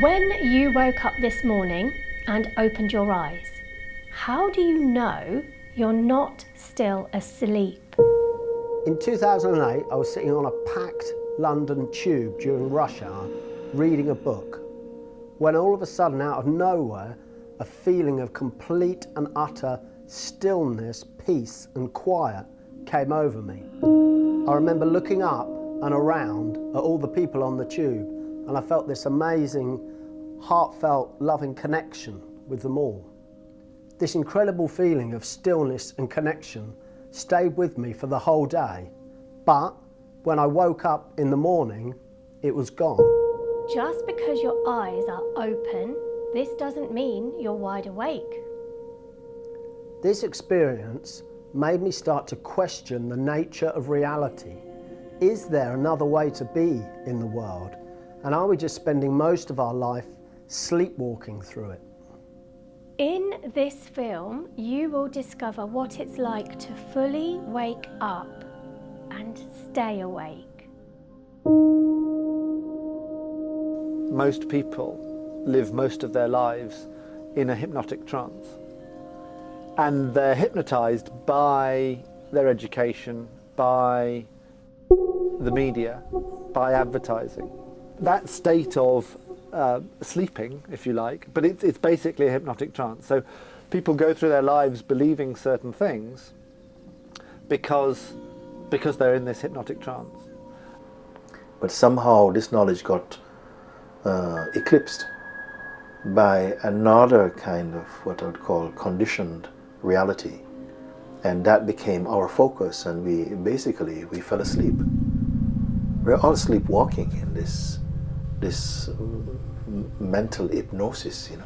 When you woke up this morning and opened your eyes, how do you know you're not still asleep? In 2008, I was sitting on a packed London tube during rush hour, reading a book, when all of a sudden, out of nowhere, a feeling of complete and utter stillness, peace and quiet came over me. I remember looking up and around at all the people on the tube, and I felt this amazing, heartfelt, loving connection with them all. This incredible feeling of stillness and connection stayed with me for the whole day, but when I woke up in the morning, it was gone. Just because your eyes are open, this doesn't mean you're wide awake. This experience made me start to question the nature of reality. Is there another way to be in the world? And are we just spending most of our life sleepwalking through it? In this film, you will discover what it's like to fully wake up and stay awake. Most people live most of their lives in a hypnotic trance. And they're hypnotized by their education, by the media, by advertising. That state of sleeping, if you like, but it's basically a hypnotic trance. So people go through their lives believing certain things because they're in this hypnotic trance. But somehow this knowledge got eclipsed by another kind of what I would call conditioned reality, and that became our focus, and we fell asleep. We're all sleepwalking in this mental hypnosis, you know.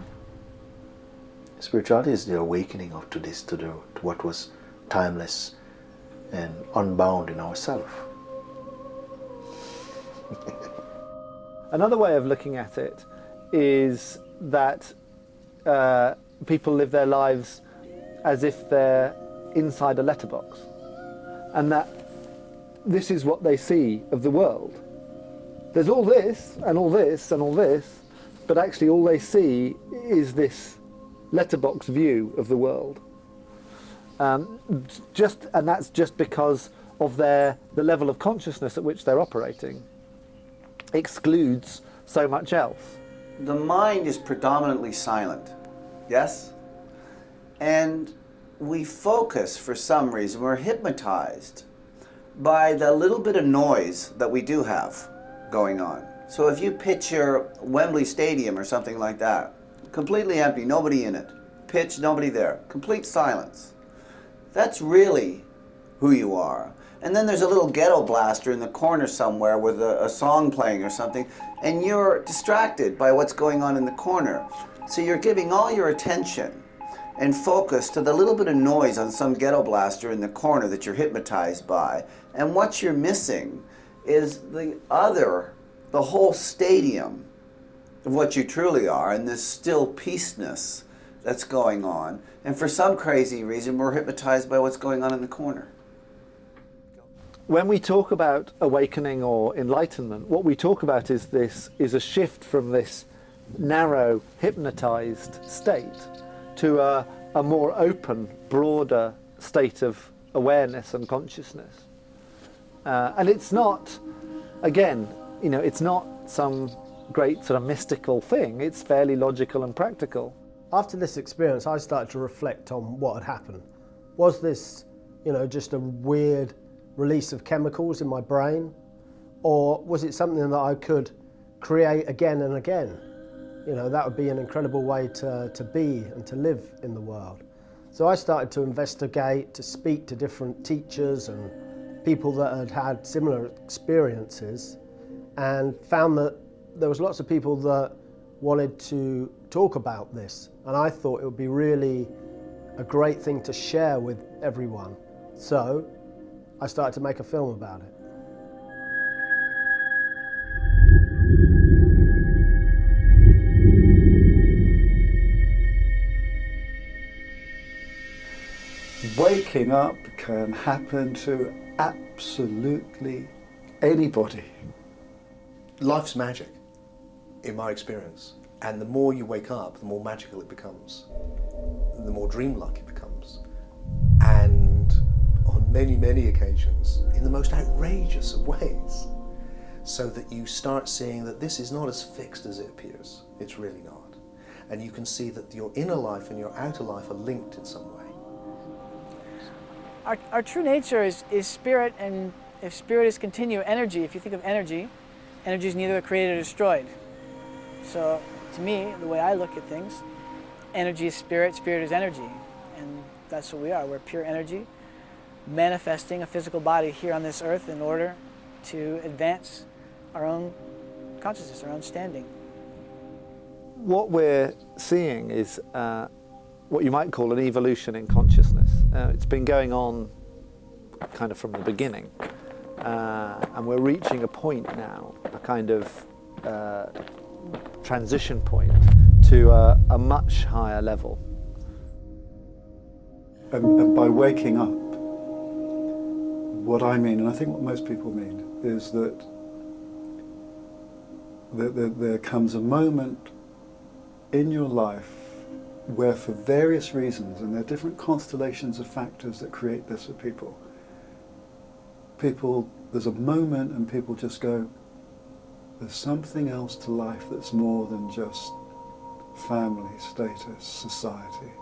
Spirituality is the awakening to what was timeless and unbound in ourselves. Another way of looking at it is that people live their lives as if they're inside a letterbox, and that this is what they see of the world. There's all this and all this and all this, but actually all they see is this letterbox view of the world. And that's just because of the level of consciousness at which they're operating excludes so much else. The mind is predominantly silent, yes? And we focus, for some reason, we're hypnotized by the little bit of noise that we do have going on. So if you picture Wembley Stadium or something like that, completely empty, nobody in it, pitch, nobody there, complete silence. That's really who you are. And then there's a little ghetto blaster in the corner somewhere with a song playing or something, and you're distracted by what's going on in the corner. So you're giving all your attention and focus to the little bit of noise on some ghetto blaster in the corner that you're hypnotized by. And what you're missing is the whole stadium of what you truly are, and this still peaceness that's going on. And for some crazy reason, we're hypnotized by what's going on in the corner. When we talk about awakening or enlightenment, what we talk about is a shift from this narrow, hypnotized state to a more open, broader state of awareness and consciousness. And it's not, again, it's not some great sort of mystical thing. It's fairly logical and practical. After this experience, I started to reflect on what had happened. Was this, just a weird release of chemicals in my brain? Or was it something that I could create again and again? That would be an incredible way to be and to live in the world. So I started to investigate, to speak to different teachers and people that had had similar experiences, and found that there was lots of people that wanted to talk about this. And I thought it would be really a great thing to share with everyone. So I started to make a film about it. Waking up can happen to absolutely anybody. Life's magic. in my experience. And the more you wake up, the more magical it becomes, the more dreamlike it becomes. And on many, many occasions, in the most outrageous of ways, so that you start seeing that this is not as fixed as it appears. It's really not. And you can see that your inner life and your outer life are linked in some way. Our true nature is spirit, and if spirit is continuous energy, if you think of energy, energy is neither created or destroyed. So to me, the way I look at things, energy is spirit, spirit is energy. And that's what we are. We're pure energy, manifesting a physical body here on this earth in order to advance our own consciousness, our own standing. What we're seeing is what you might call an evolution in consciousness. It's been going on kind of from the beginning, and we're reaching a point now, a kind of transition point to a much higher level. And by waking up, what I mean, and I think what most people mean, is that there comes a moment in your life where, for various reasons, and there are different constellations of factors that create this for people, there's a moment and people just go, there's something else to life that's more than just family, status, society.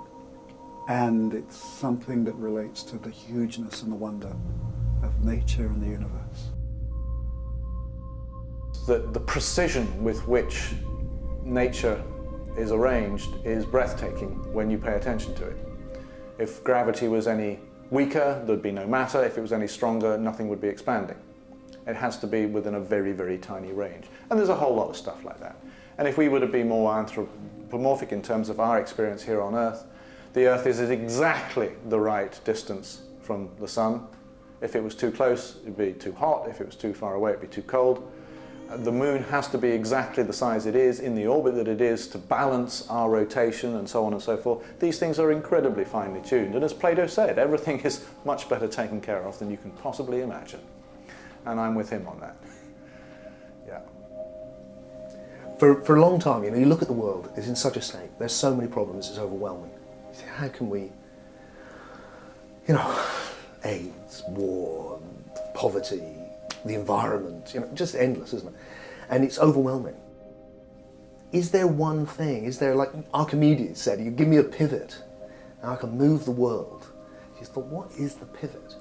And it's something that relates to the hugeness and the wonder of nature and the universe. The precision with which nature is arranged is breathtaking when you pay attention to it. If gravity was any weaker, there'd be no matter. If it was any stronger, nothing would be expanding. It has to be within a very, very tiny range. And there's a whole lot of stuff like that. And if we were to be more anthropomorphic in terms of our experience here on Earth, the Earth is at exactly the right distance from the sun. If it was too close, it'd be too hot. If it was too far away, it'd be too cold. The moon has to be exactly the size it is, in the orbit that it is, to balance our rotation and so on and so forth. These things are incredibly finely tuned. And as Plato said, everything is much better taken care of than you can possibly imagine. And I'm with him on that. Yeah. For a long time, you look at the world, it's in such a state. There's so many problems, it's overwhelming. You say, how can we, AIDS, war, poverty, the environment, just endless, isn't it? And it's overwhelming. Is there one thing, like Archimedes said, you give me a pivot and I can move the world. He thought, what is the pivot?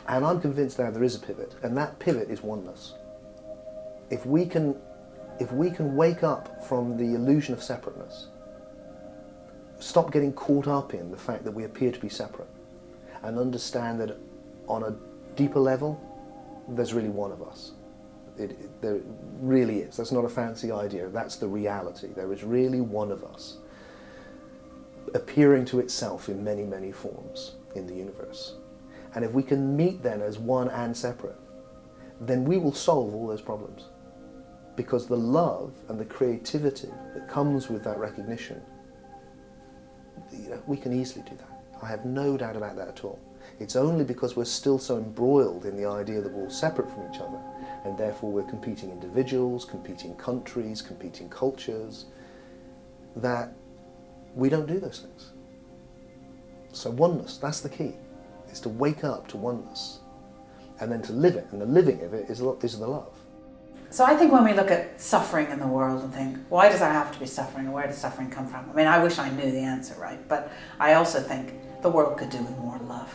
And I'm convinced now there is a pivot, and that pivot is oneness. If we can wake up from the illusion of separateness, stop getting caught up in the fact that we appear to be separate, and understand that on a deeper level, there's really one of us. There really is. That's not a fancy idea. That's the reality. There is really one of us, appearing to itself in many, many forms in the universe. And if we can meet then as one and separate, then we will solve all those problems. Because the love and the creativity that comes with that recognition, we can easily do that. I have no doubt about that at all. It's only because we're still so embroiled in the idea that we're all separate from each other, and therefore we're competing individuals, competing countries, competing cultures, that we don't do those things. So oneness, that's the key, is to wake up to oneness, and then to live it, and the living of it is the love. So I think when we look at suffering in the world and think, why does there have to be suffering, and where does suffering come from? I mean, I wish I knew the answer, right? But I also think the world could do with more love.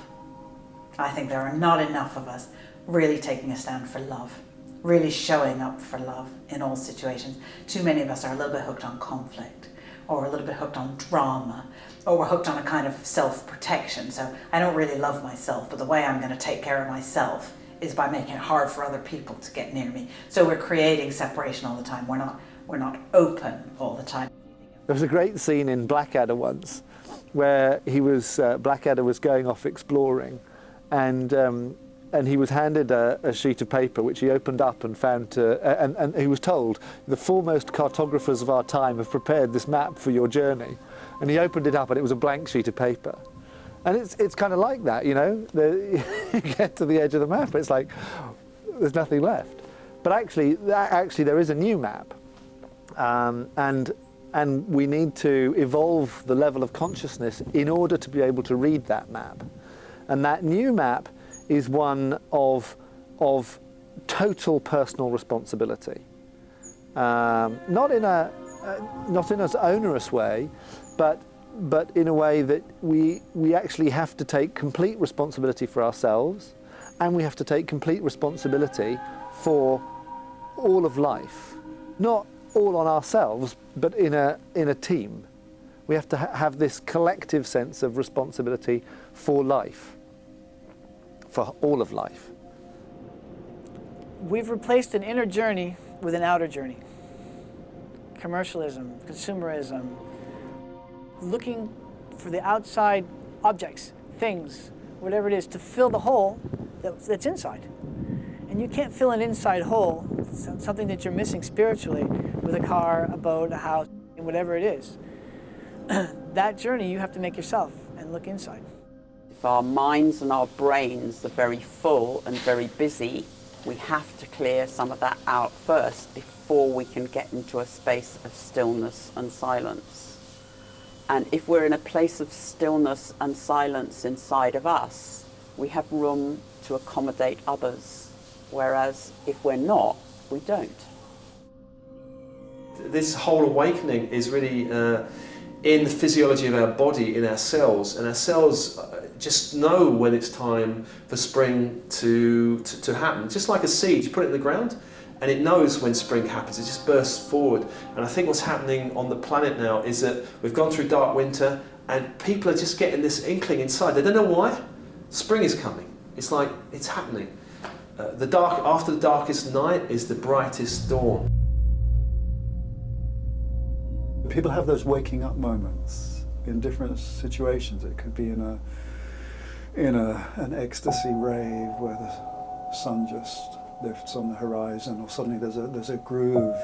I think there are not enough of us really taking a stand for love, really showing up for love in all situations. Too many of us are a little bit hooked on conflict, or a little bit hooked on drama, or we're hooked on a kind of self-protection. So I don't really love myself, but the way I'm going to take care of myself is by making it hard for other people to get near me. So we're creating separation all the time. We're not open all the time. There was a great scene in Blackadder once where Blackadder was going off exploring, and he was handed a sheet of paper which he opened up and found, and he was told, the foremost cartographers of our time have prepared this map for your journey. And he opened it up and it was a blank sheet of paper. And it's kind of like that, you get to the edge of the map, it's like there's nothing left. But actually there is a new map, And we need to evolve the level of consciousness in order to be able to read that map. And that new map is one of total personal responsibility. Not in an onerous way, but in a way that we actually have to take complete responsibility for ourselves, and we have to take complete responsibility for all of life. Not all on ourselves, but in a team. We have to have this collective sense of responsibility for life, for all of life. We've replaced an inner journey with an outer journey. Commercialism, consumerism, looking for the outside objects, things, whatever it is, to fill the hole that's inside. And you can't fill an inside hole, something that you're missing spiritually, with a car, a boat, a house, whatever it is. That journey you have to make yourself and look inside. If our minds and our brains are very full and very busy, we have to clear some of that out first before we can get into a space of stillness and silence. And if we're in a place of stillness and silence inside of us, we have room to accommodate others. Whereas if we're not, we don't. This whole awakening is really in the physiology of our body, in our cells, and our cells just know when it's time for spring to happen. Just like a seed, you put it in the ground and it knows when spring happens, it just bursts forward. And I think what's happening on the planet now is that we've gone through dark winter and people are just getting this inkling inside. They don't know why. Spring is coming. It's like, it's happening. After the darkest night is the brightest dawn. People have those waking up moments in different situations. It could be in an ecstasy rave where the sun just lifts on the horizon, or suddenly there's a groove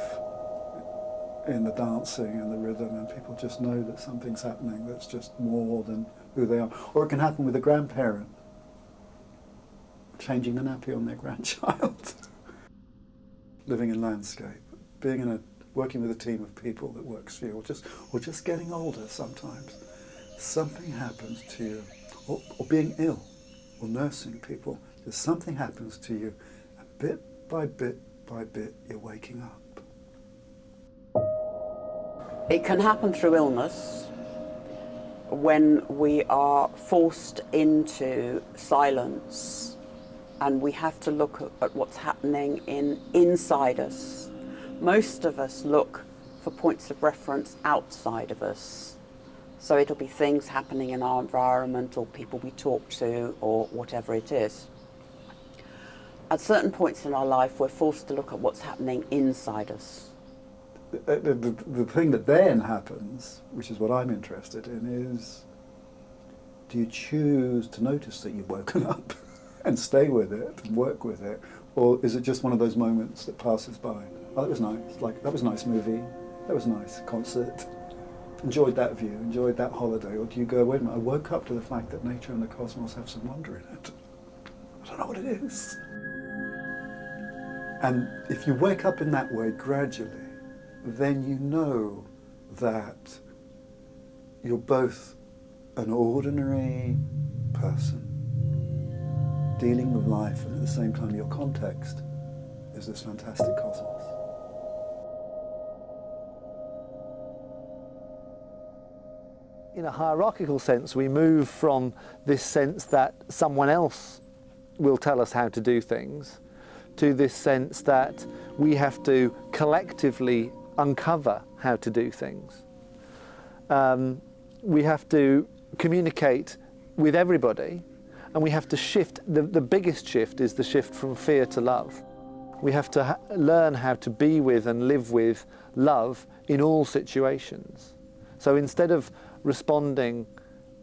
in the dancing and the rhythm, and people just know that something's happening that's just more than who they are. Or it can happen with a grandparent changing the nappy on their grandchild. Living in landscape, working with a team of people that works for you, or just getting older sometimes. Something happens to you, or being ill, or nursing people, just something happens to you, and bit by bit by bit, you're waking up. It can happen through illness, when we are forced into silence and we have to look at what's happening inside us. Most of us look for points of reference outside of us. So it'll be things happening in our environment, or people we talk to, or whatever it is. At certain points in our life, we're forced to look at what's happening inside us. The thing that then happens, which is what I'm interested in, is do you choose to notice that you've woken up and stay with it and work with it, or is it just one of those moments that passes by? Oh, that was nice. Like, that was a nice movie. That was a nice concert. Enjoyed that view, enjoyed that holiday. Or do you go, wait a minute, I woke up to the fact that nature and the cosmos have some wonder in it. I don't know what it is. And if you wake up in that way gradually, then you know that you're both an ordinary person dealing with life, and at the same time your context is this fantastic cosmos. In a hierarchical sense, we move from this sense that someone else will tell us how to do things to this sense that we have to collectively uncover how to do things. We have to communicate with everybody, and we have to shift. The biggest shift is the shift from fear to love. We have to learn how to be with and live with love in all situations. So instead of responding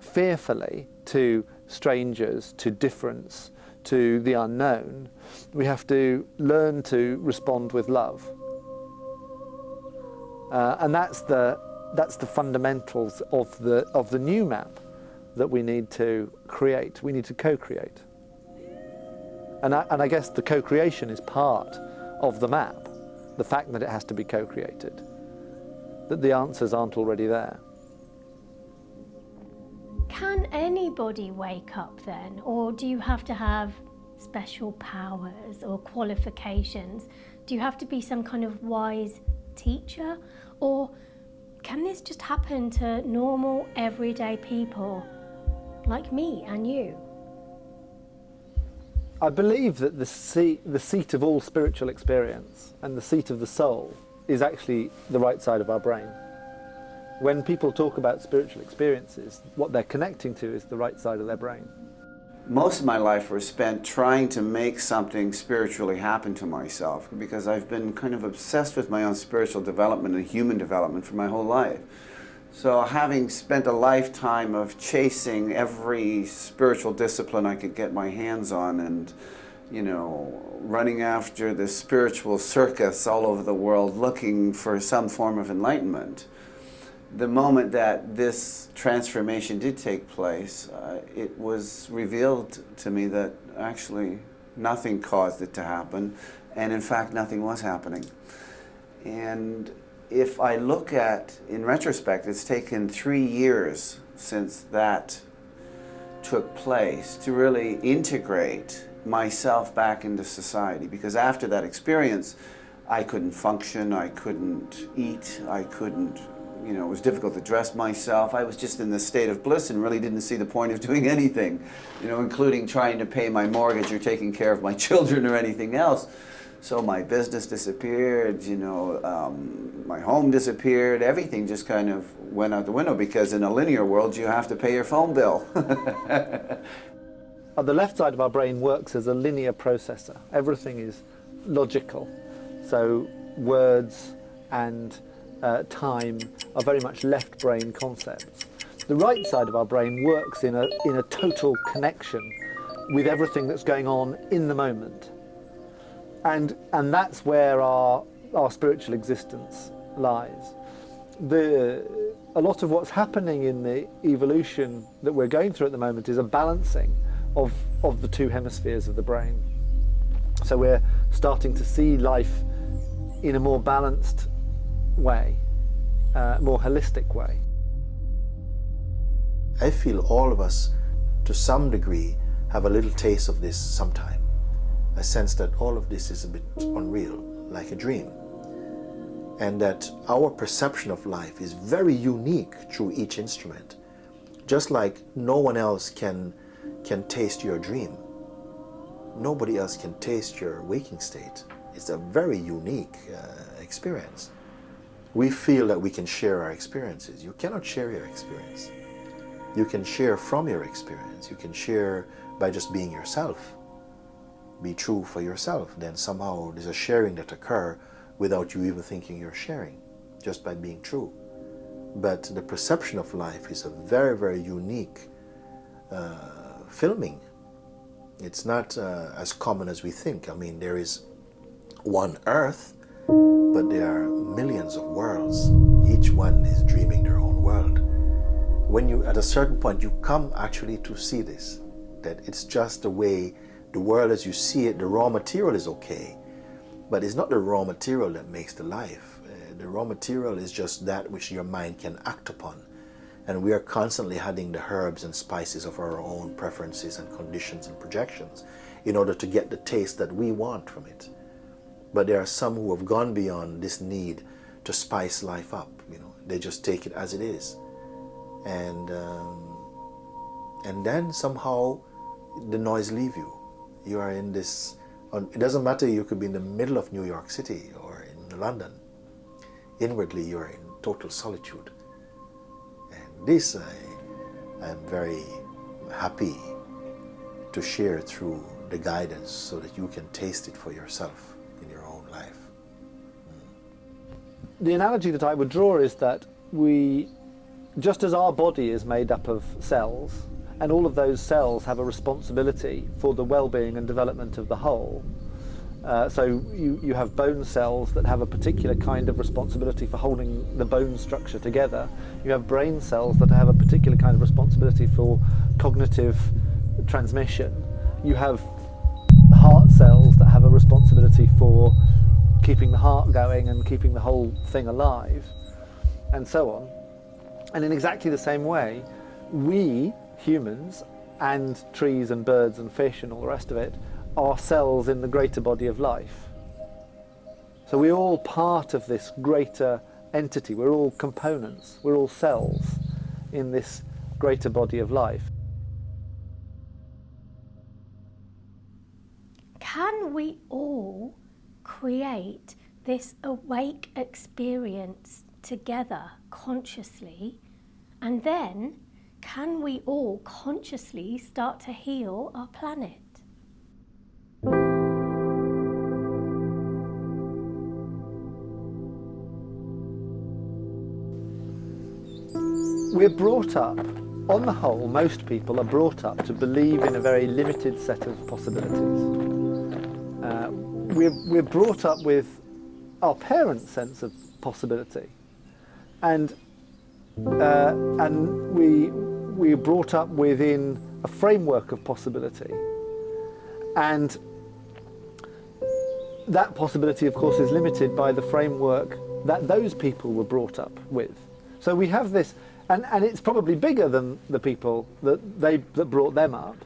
fearfully to strangers, to difference, to the unknown, we have to learn to respond with love. And that's the fundamentals of the new map that we need to create. We need to co-create. And I guess the co-creation is part of the map, the fact that it has to be co-created. that the answers aren't already there. Can anybody wake up then, or do you have to have special powers or qualifications? Do you have to be some kind of wise teacher, or can this just happen to normal, everyday people like me and you? I believe that the seat of all spiritual experience and the seat of the soul is actually the right side of our brain. When people talk about spiritual experiences, what they're connecting to is the right side of their brain. Most of my life was spent trying to make something spiritually happen to myself, because I've been kind of obsessed with my own spiritual development and human development for my whole life. So having spent a lifetime of chasing every spiritual discipline I could get my hands on, and running after the spiritual circus all over the world looking for some form of enlightenment, the moment that this transformation did take place, it was revealed to me that actually nothing caused it to happen, and in fact nothing was happening. And if I look at, in retrospect, it's taken 3 years since that took place to really integrate myself back into society, because after that experience I couldn't function, I couldn't eat, I couldn't, it was difficult to dress myself. I was just in this state of bliss and really didn't see the point of doing anything, including trying to pay my mortgage or taking care of my children or anything else. So my business disappeared, my home disappeared, everything just kind of went out the window, because in a linear world you have to pay your phone bill. The left side of our brain works as a linear processor. Everything is logical. So words and time are very much left brain concepts. The right side of our brain works in a total connection with everything that's going on in the moment. And that's where our spiritual existence lies. A lot of what's happening in the evolution that we're going through at the moment is a balancing of the two hemispheres of the brain. So we're starting to see life in a more balanced way, more holistic way. I feel all of us, to some degree, have a little taste of this sometime. I sense that all of this is a bit unreal, like a dream, and that our perception of life is very unique through each instrument. Just like no one else can taste your dream, nobody else can taste your waking state. It's a very unique experience. We feel that we can share our experiences. You cannot share your experience. You can share from your experience. You can share by just being yourself. Be true for yourself. Then somehow there's a sharing that occurs without you even thinking you're sharing, just by being true. But the perception of life is a very, very unique filming. It's not as common as we think. I mean, there is one Earth, but there are millions of worlds. Each one is dreaming their own world. When you, at a certain point, you come actually to see this, that it's just the way the world as you see it. The raw material is okay, but it's not the raw material that makes the life. The raw material is just that which your mind can act upon. And we are constantly adding the herbs and spices of our own preferences and conditions and projections in order to get the taste that we want from it. But there are some who have gone beyond this need to spice life up. They just take it as it is, and then somehow the noise leaves you. You are in this. It doesn't matter. You could be in the middle of New York City or in London. Inwardly, you are in total solitude. And this I am very happy to share through the guidance, so that you can taste it for yourself in your own life. The analogy that I would draw is that just as our body is made up of cells, and all of those cells have a responsibility for the well-being and development of the whole. So you have bone cells that have a particular kind of responsibility for holding the bone structure together. You have brain cells that have a particular kind of responsibility for cognitive transmission. You have heart cells that have a responsibility for keeping the heart going and keeping the whole thing alive. and so on. And in exactly the same way, we, humans, and trees and birds and fish and all the rest of it, are cells in the greater body of life. So we're all part of this greater entity. We're all components. We're all cells in this greater body of life. Can we all create this awake experience together consciously? And then can we all consciously start to heal our planet? We're brought up, on the whole, most people are brought up to believe in a very limited set of possibilities. We're brought up with our parents' sense of possibility, and we're brought up within a framework of possibility, and that possibility, of course, is limited by the framework that those people were brought up with. So we have this, and it's probably bigger than the people that brought them up.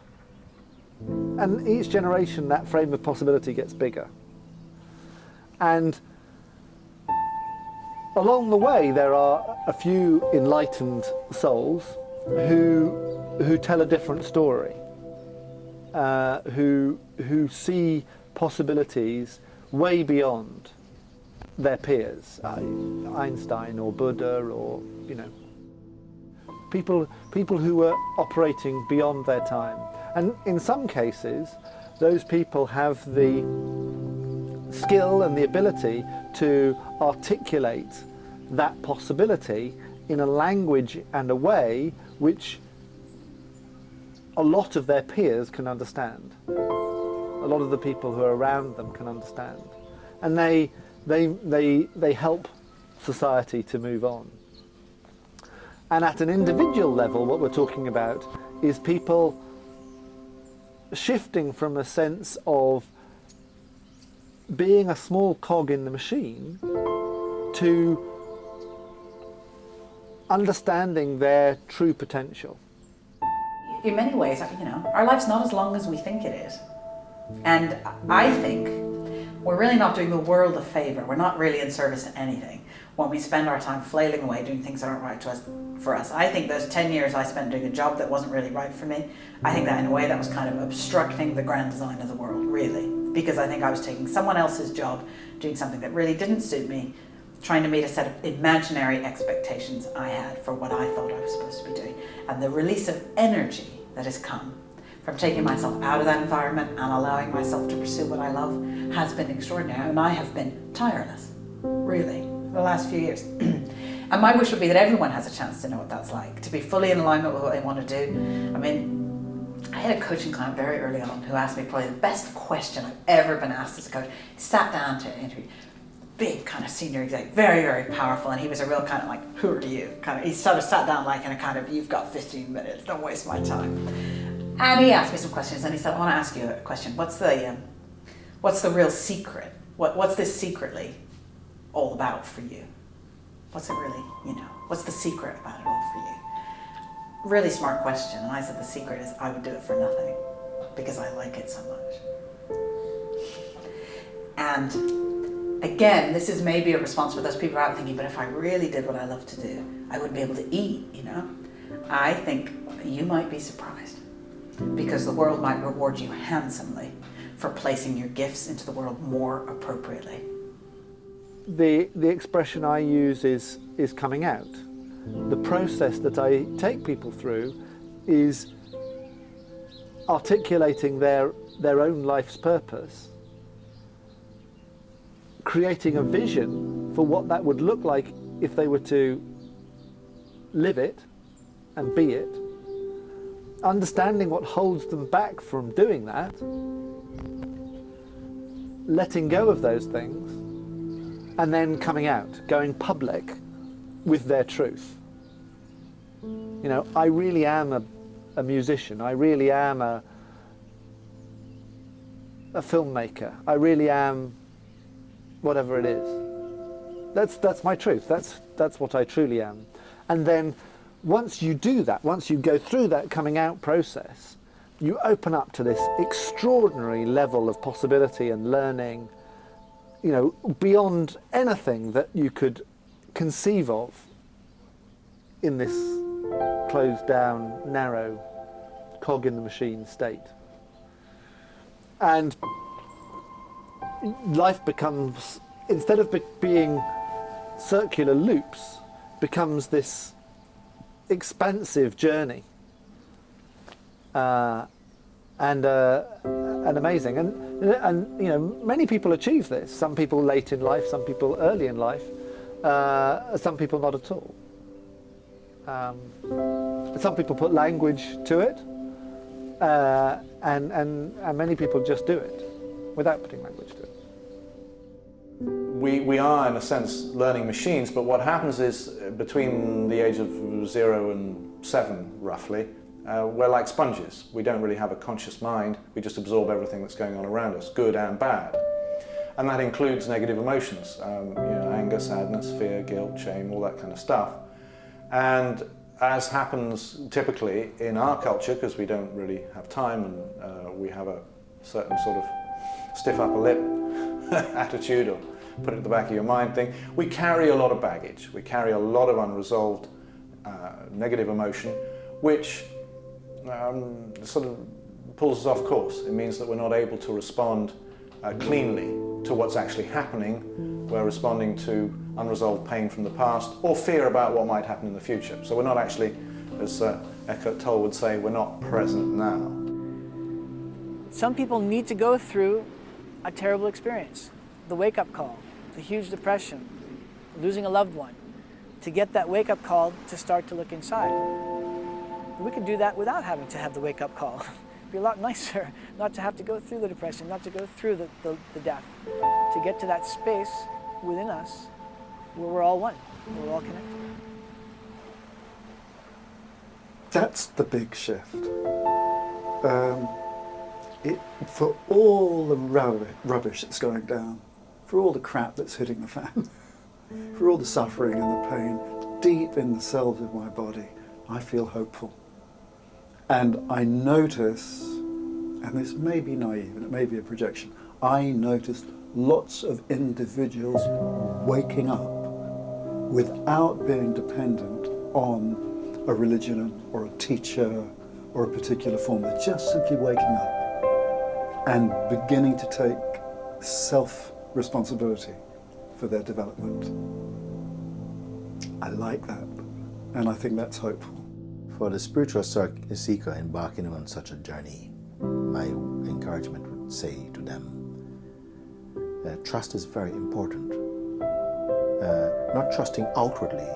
And each generation, that frame of possibility gets bigger. And along the way, there are a few enlightened souls who tell a different story, who see possibilities way beyond their peers, Einstein or Buddha, or people who were operating beyond their time. And in some cases, those people have the skill and the ability to articulate that possibility in a language and a way which a lot of their peers can understand. A lot of the people who are around them can understand. And they help society to move on. And at an individual level, what we're talking about is people shifting from a sense of being a small cog in the machine to understanding their true potential. In many ways, our life's not as long as we think it is. And I think we're really not doing the world a favour. We're not really in service to anything when we spend our time flailing away doing things that aren't right for us. I think those 10 years I spent doing a job that wasn't really right for me, I think that in a way that was kind of obstructing the grand design of the world, really. Because I think I was taking someone else's job, doing something that really didn't suit me, trying to meet a set of imaginary expectations I had for what I thought I was supposed to be doing. And the release of energy that has come from taking myself out of that environment and allowing myself to pursue what I love has been extraordinary. And I have been tireless, really, the last few years. And my wish would be that everyone has a chance to know what that's like, to be fully in alignment with what they want to do. I mean, I had a coaching client very early on who asked me probably the best question I've ever been asked as a coach. He sat down to interview, big kind of senior exec, very, very powerful, and he was a real kind of like, who are you? Kind of, he sort of sat down like in a kind of, you've got 15 minutes, don't waste my time. And he asked me some questions, and he said, I want to ask you a question. What's the real secret? What's this secretly all about for you? What's it really, what's the secret about it all for you? Really smart question. And I said, the secret is I would do it for nothing because I like it so much. And again, this is maybe a response for those people out thinking, but if I really did what I love to do, I wouldn't be able to eat, I think you might be surprised because the world might reward you handsomely for placing your gifts into the world more appropriately. The expression I use is coming out. The process that I take people through is articulating their own life's purpose, creating a vision for what that would look like if they were to live it and be it, understanding what holds them back from doing that, letting go of those things, and then coming out, going public with their truth. I really am a musician. I really am a filmmaker. I really am whatever it is. That's my truth. That's what I truly am. And then once you do that, once you go through that coming out process, you open up to this extraordinary level of possibility and learning, you know, beyond anything that you could conceive of in this closed down, narrow, cog in the machine state. And life becomes, instead of being circular loops, becomes this expansive journey, and amazing. And you know, many people achieve this. Some people late in life, some people early in life, some people not at all. Some people put language to it, and many people just do it without putting language to it. We are, in a sense, learning machines, but what happens is between the age of 0 and 7, roughly, we're like sponges. We don't really have a conscious mind. We just absorb everything that's going on around us, good and bad. And that includes negative emotions, you know, anger, sadness, fear, guilt, shame, all that kind of stuff. And as happens typically in our culture, because we don't really have time and we have a certain sort of stiff upper lip attitude, or put it at the back of your mind thing, we carry a lot of baggage. We carry a lot of unresolved negative emotion, which sort of pulls us off course. It means that we're not able to respond cleanly to what's actually happening. We're responding to unresolved pain from the past or fear about what might happen in the future. So we're not actually, as Eckhart Tolle would say, we're not present now. Some people need to go through a terrible experience, the wake-up call, the huge depression, losing a loved one, to get that wake-up call to start to look inside. We could do that without having to have the wake-up call. It'd be a lot nicer not to have to go through the depression, not to go through the death, to get to that space within us where we're all one, where we're all connected. That's the big shift. For all the rubbish that's going down, for all the crap that's hitting the fan, for all the suffering and the pain, deep in the cells of my body, I feel hopeful. And I notice, and this may be naive and it may be a projection, I notice lots of individuals waking up without being dependent on a religion or a teacher or a particular form. They're just simply waking up and beginning to take self-responsibility for their development. I like that, and I think that's hopeful. For the spiritual seeker embarking on such a journey, my encouragement would say to them, trust is very important. Not trusting outwardly,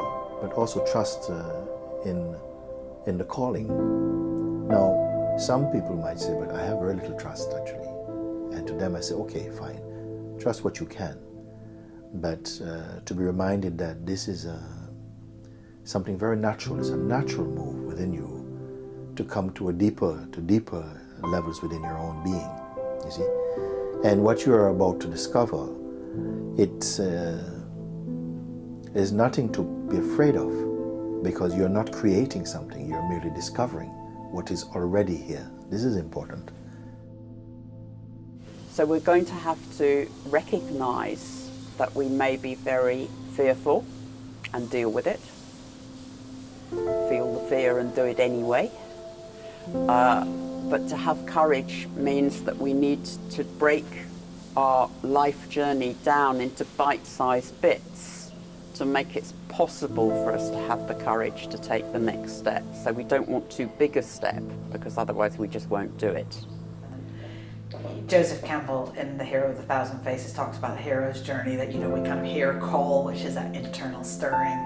but also trust in the calling. Now, some people might say, but I have very little trust actually. And to them I say, okay, fine, trust what you can. But to be reminded that this is something very natural, it's a natural move within you to come to deeper levels within your own being, you see. And what you are about to discover, it is nothing to be afraid of, because you're not creating something, you're merely discovering what is already here. This is important. So we're going to have to recognize that we may be very fearful and deal with it. Feel the fear and do it anyway. But to have courage means that we need to break our life journey down into bite-sized bits to make it possible for us to have the courage to take the next step. So we don't want too big a step, because otherwise we just won't do it. Joseph Campbell in The Hero of a Thousand Faces talks about the hero's journey, that, you know, we kind of hear a call, which is that internal stirring,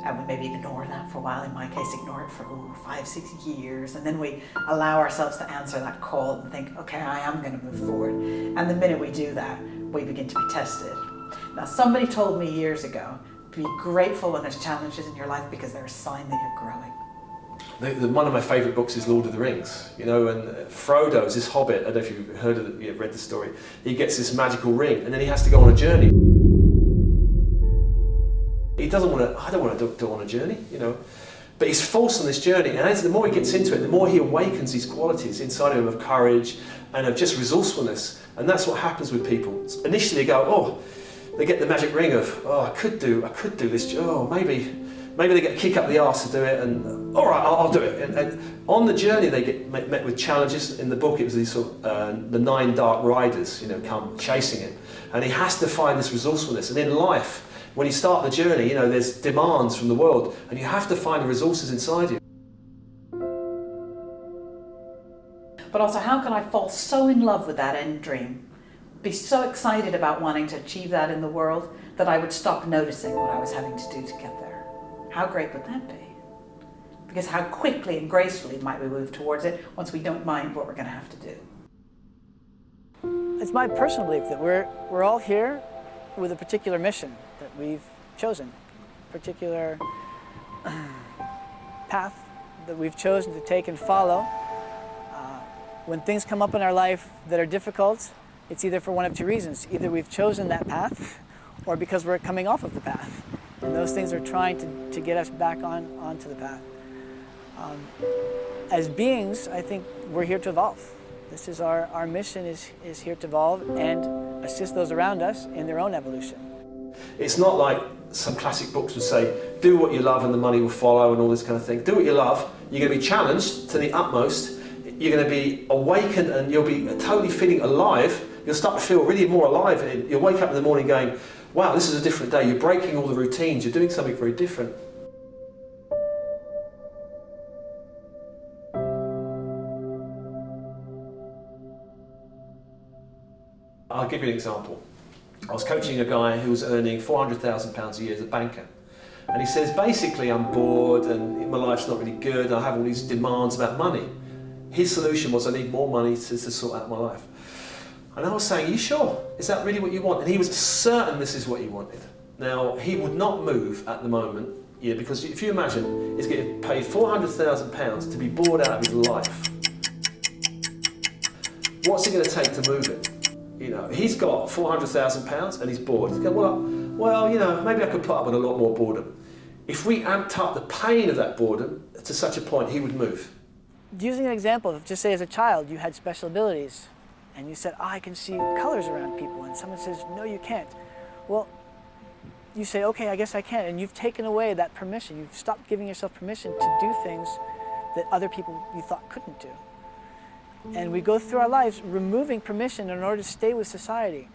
and we maybe ignore that for a while. In my case, ignore it for 5-6 years, and then we allow ourselves to answer that call and think, okay, I am going to move forward. And the minute we do that, we begin to be tested. Now, somebody told me years ago, be grateful when there's challenges in your life, because they're a sign that you're growing. One of my favourite books is Lord of the Rings, you know, and Frodo's this hobbit, I don't know if you've heard of it, you've read the story, he gets this magical ring and then he has to go on a journey. doesn't want to. I don't want to go on a journey, you know. But he's forced on this journey, and as the more he gets into it, the more he awakens these qualities inside him of courage and of just resourcefulness. And that's what happens with people. Initially, they go, oh, they get the magic ring of, oh, I could do this. Oh, maybe they get a kick up the arse to do it, and all right, I'll do it. And on the journey, they get met with challenges. In the book, it was these sort of the 9 dark riders, you know, come chasing him, and he has to find this resourcefulness. And in life, when you start the journey, you know, there's demands from the world, and you have to find the resources inside you. But also, how can I fall so in love with that end dream, be so excited about wanting to achieve that in the world, that I would stop noticing what I was having to do to get there? How great would that be? Because how quickly and gracefully might we move towards it once we don't mind what we're going to have to do? It's my personal belief that we're all here with a particular mission that we've chosen, a particular path that we've chosen to take and follow. When things come up in our life that are difficult, it's either for one of two reasons. Either we've chosen that path, or because we're coming off of the path. And those things are trying to get us back onto the path. As beings, I think we're here to evolve. This is our mission is here to evolve and assist those around us in their own evolution. It's not like some classic books would say, do what you love and the money will follow and all this kind of thing. Do what you love, you're going to be challenged to the utmost, you're going to be awakened and you'll be totally feeling alive. You'll start to feel really more alive. You'll wake up in the morning going, wow, this is a different day. You're breaking all the routines. You're doing something very different. I'll give you an example. I was coaching a guy who was earning £400,000 a year as a banker. And he says, basically, I'm bored and my life's not really good. And I have all these demands about money. His solution was, I need more money to sort out my life. And I was saying, are you sure? Is that really what you want? And he was certain this is what he wanted. Now, he would not move at the moment, yeah, because if you imagine, he's getting paid £400,000 to be bored out of his life. What's it going to take to move it? You know, he's got £400,000 and he's bored. He's going, well, you know, maybe I could put up with a lot more boredom. If we amped up the pain of that boredom to such a point, he would move. Using an example, just say as a child you had special abilities and you said, I can see colors around people, and someone says, no, you can't. Well, you say, okay, I guess I can, and you've taken away that permission. You've stopped giving yourself permission to do things that other people you thought couldn't do. And we go through our lives removing permission in order to stay with society.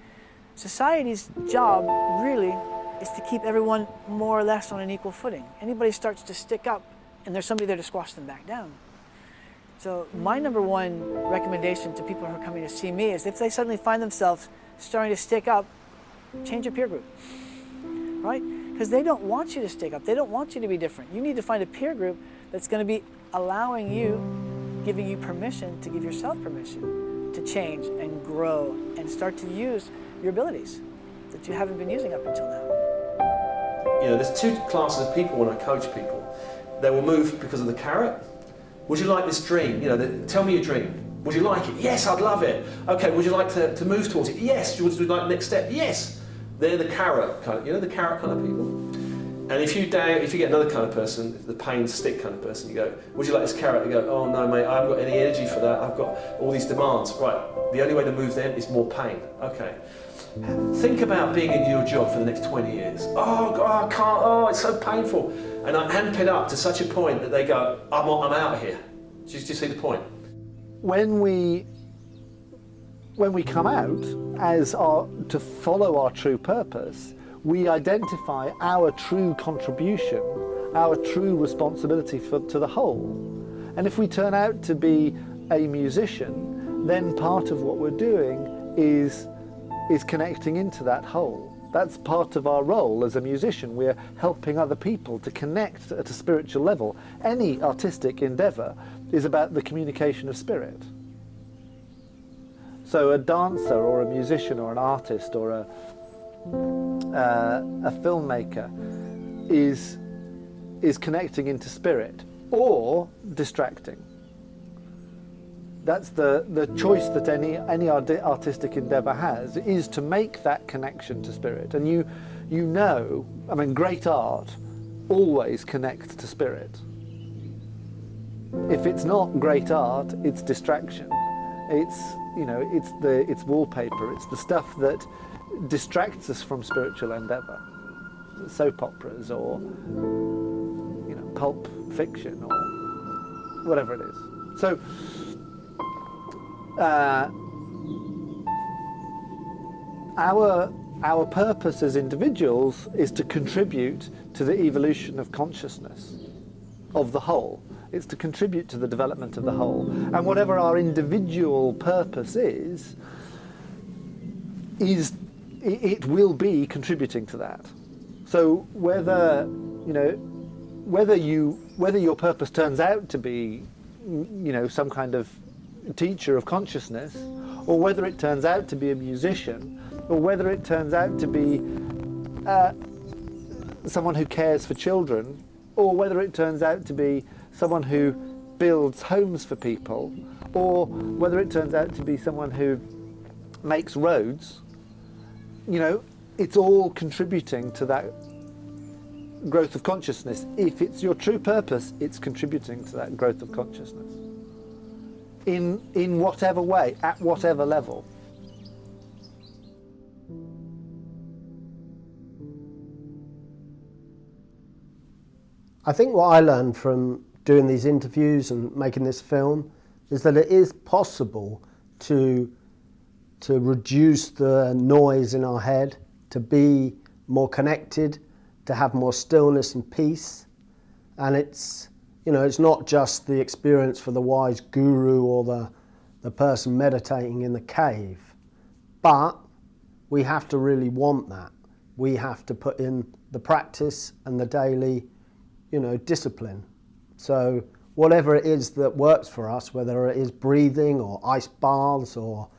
Society's job really is to keep everyone more or less on an equal footing. Anybody starts to stick up and there's somebody there to squash them back down. So my number one recommendation to people who are coming to see me is if they suddenly find themselves starting to stick up, change your peer group, right? Because they don't want you to stick up. They don't want you to be different. You need to find a peer group that's going to be allowing you, giving you permission to give yourself permission to change and grow and start to use your abilities that you haven't been using up until now. You know, there's two classes of people when I coach people. They will move because of the carrot. Would you like this dream? You know, tell me your dream. Would you like it? Yes, I'd love it. Okay, would you like to move towards it? Yes. Would you like the next step? Yes. They're the carrot kind of, you know, the carrot kind of people. And if you get another kind of person, the pain stick kind of person, you go, would you like this carrot? You go, oh no, mate, I haven't got any energy for that. I've got all these demands. Right, the only way to move them is more pain. Okay. Think about being in your job for the next 20 years. Oh, God, I can't, oh, it's so painful. And I amp it up to such a point that they go, I'm out of here. Do you see the point? When we come out to follow our true purpose, we identify our true contribution, our true responsibility to the whole. And if we turn out to be a musician, then part of what we're doing is connecting into that whole. That's part of our role as a musician. We're helping other people to connect at a spiritual level. Any artistic endeavor is about the communication of spirit. So a dancer or a musician or an artist or a filmmaker is connecting into spirit or distracting. That's the choice that any artistic endeavor has, is to make that connection to spirit. And you know, I mean, great art always connects to spirit. If it's not great art, it's distraction. It's, you know, it's wallpaper. It's the stuff that distracts us from spiritual endeavour. Soap operas or, you know, pulp fiction or whatever it is. So, our purpose as individuals is to contribute to the evolution of consciousness of the whole. It's to contribute to the development of the whole. And whatever our individual purpose is it will be contributing to that. So whether, you know, whether your purpose turns out to be, you know, some kind of teacher of consciousness, or whether it turns out to be a musician, or whether it turns out to be someone who cares for children, or whether it turns out to be someone who builds homes for people, or whether it turns out to be someone who makes roads, you know, it's all contributing to that growth of consciousness. If it's your true purpose, it's contributing to that growth of consciousness. In whatever way, at whatever level. I think what I learned from doing these interviews and making this film is that it is possible to reduce the noise in our head, to be more connected, to have more stillness and peace. And it's, you know, it's not just the experience for the wise guru or the person meditating in the cave, but we have to really want that. We have to put in the practice and the daily, you know, discipline. So whatever it is that works for us, whether it is breathing or ice baths or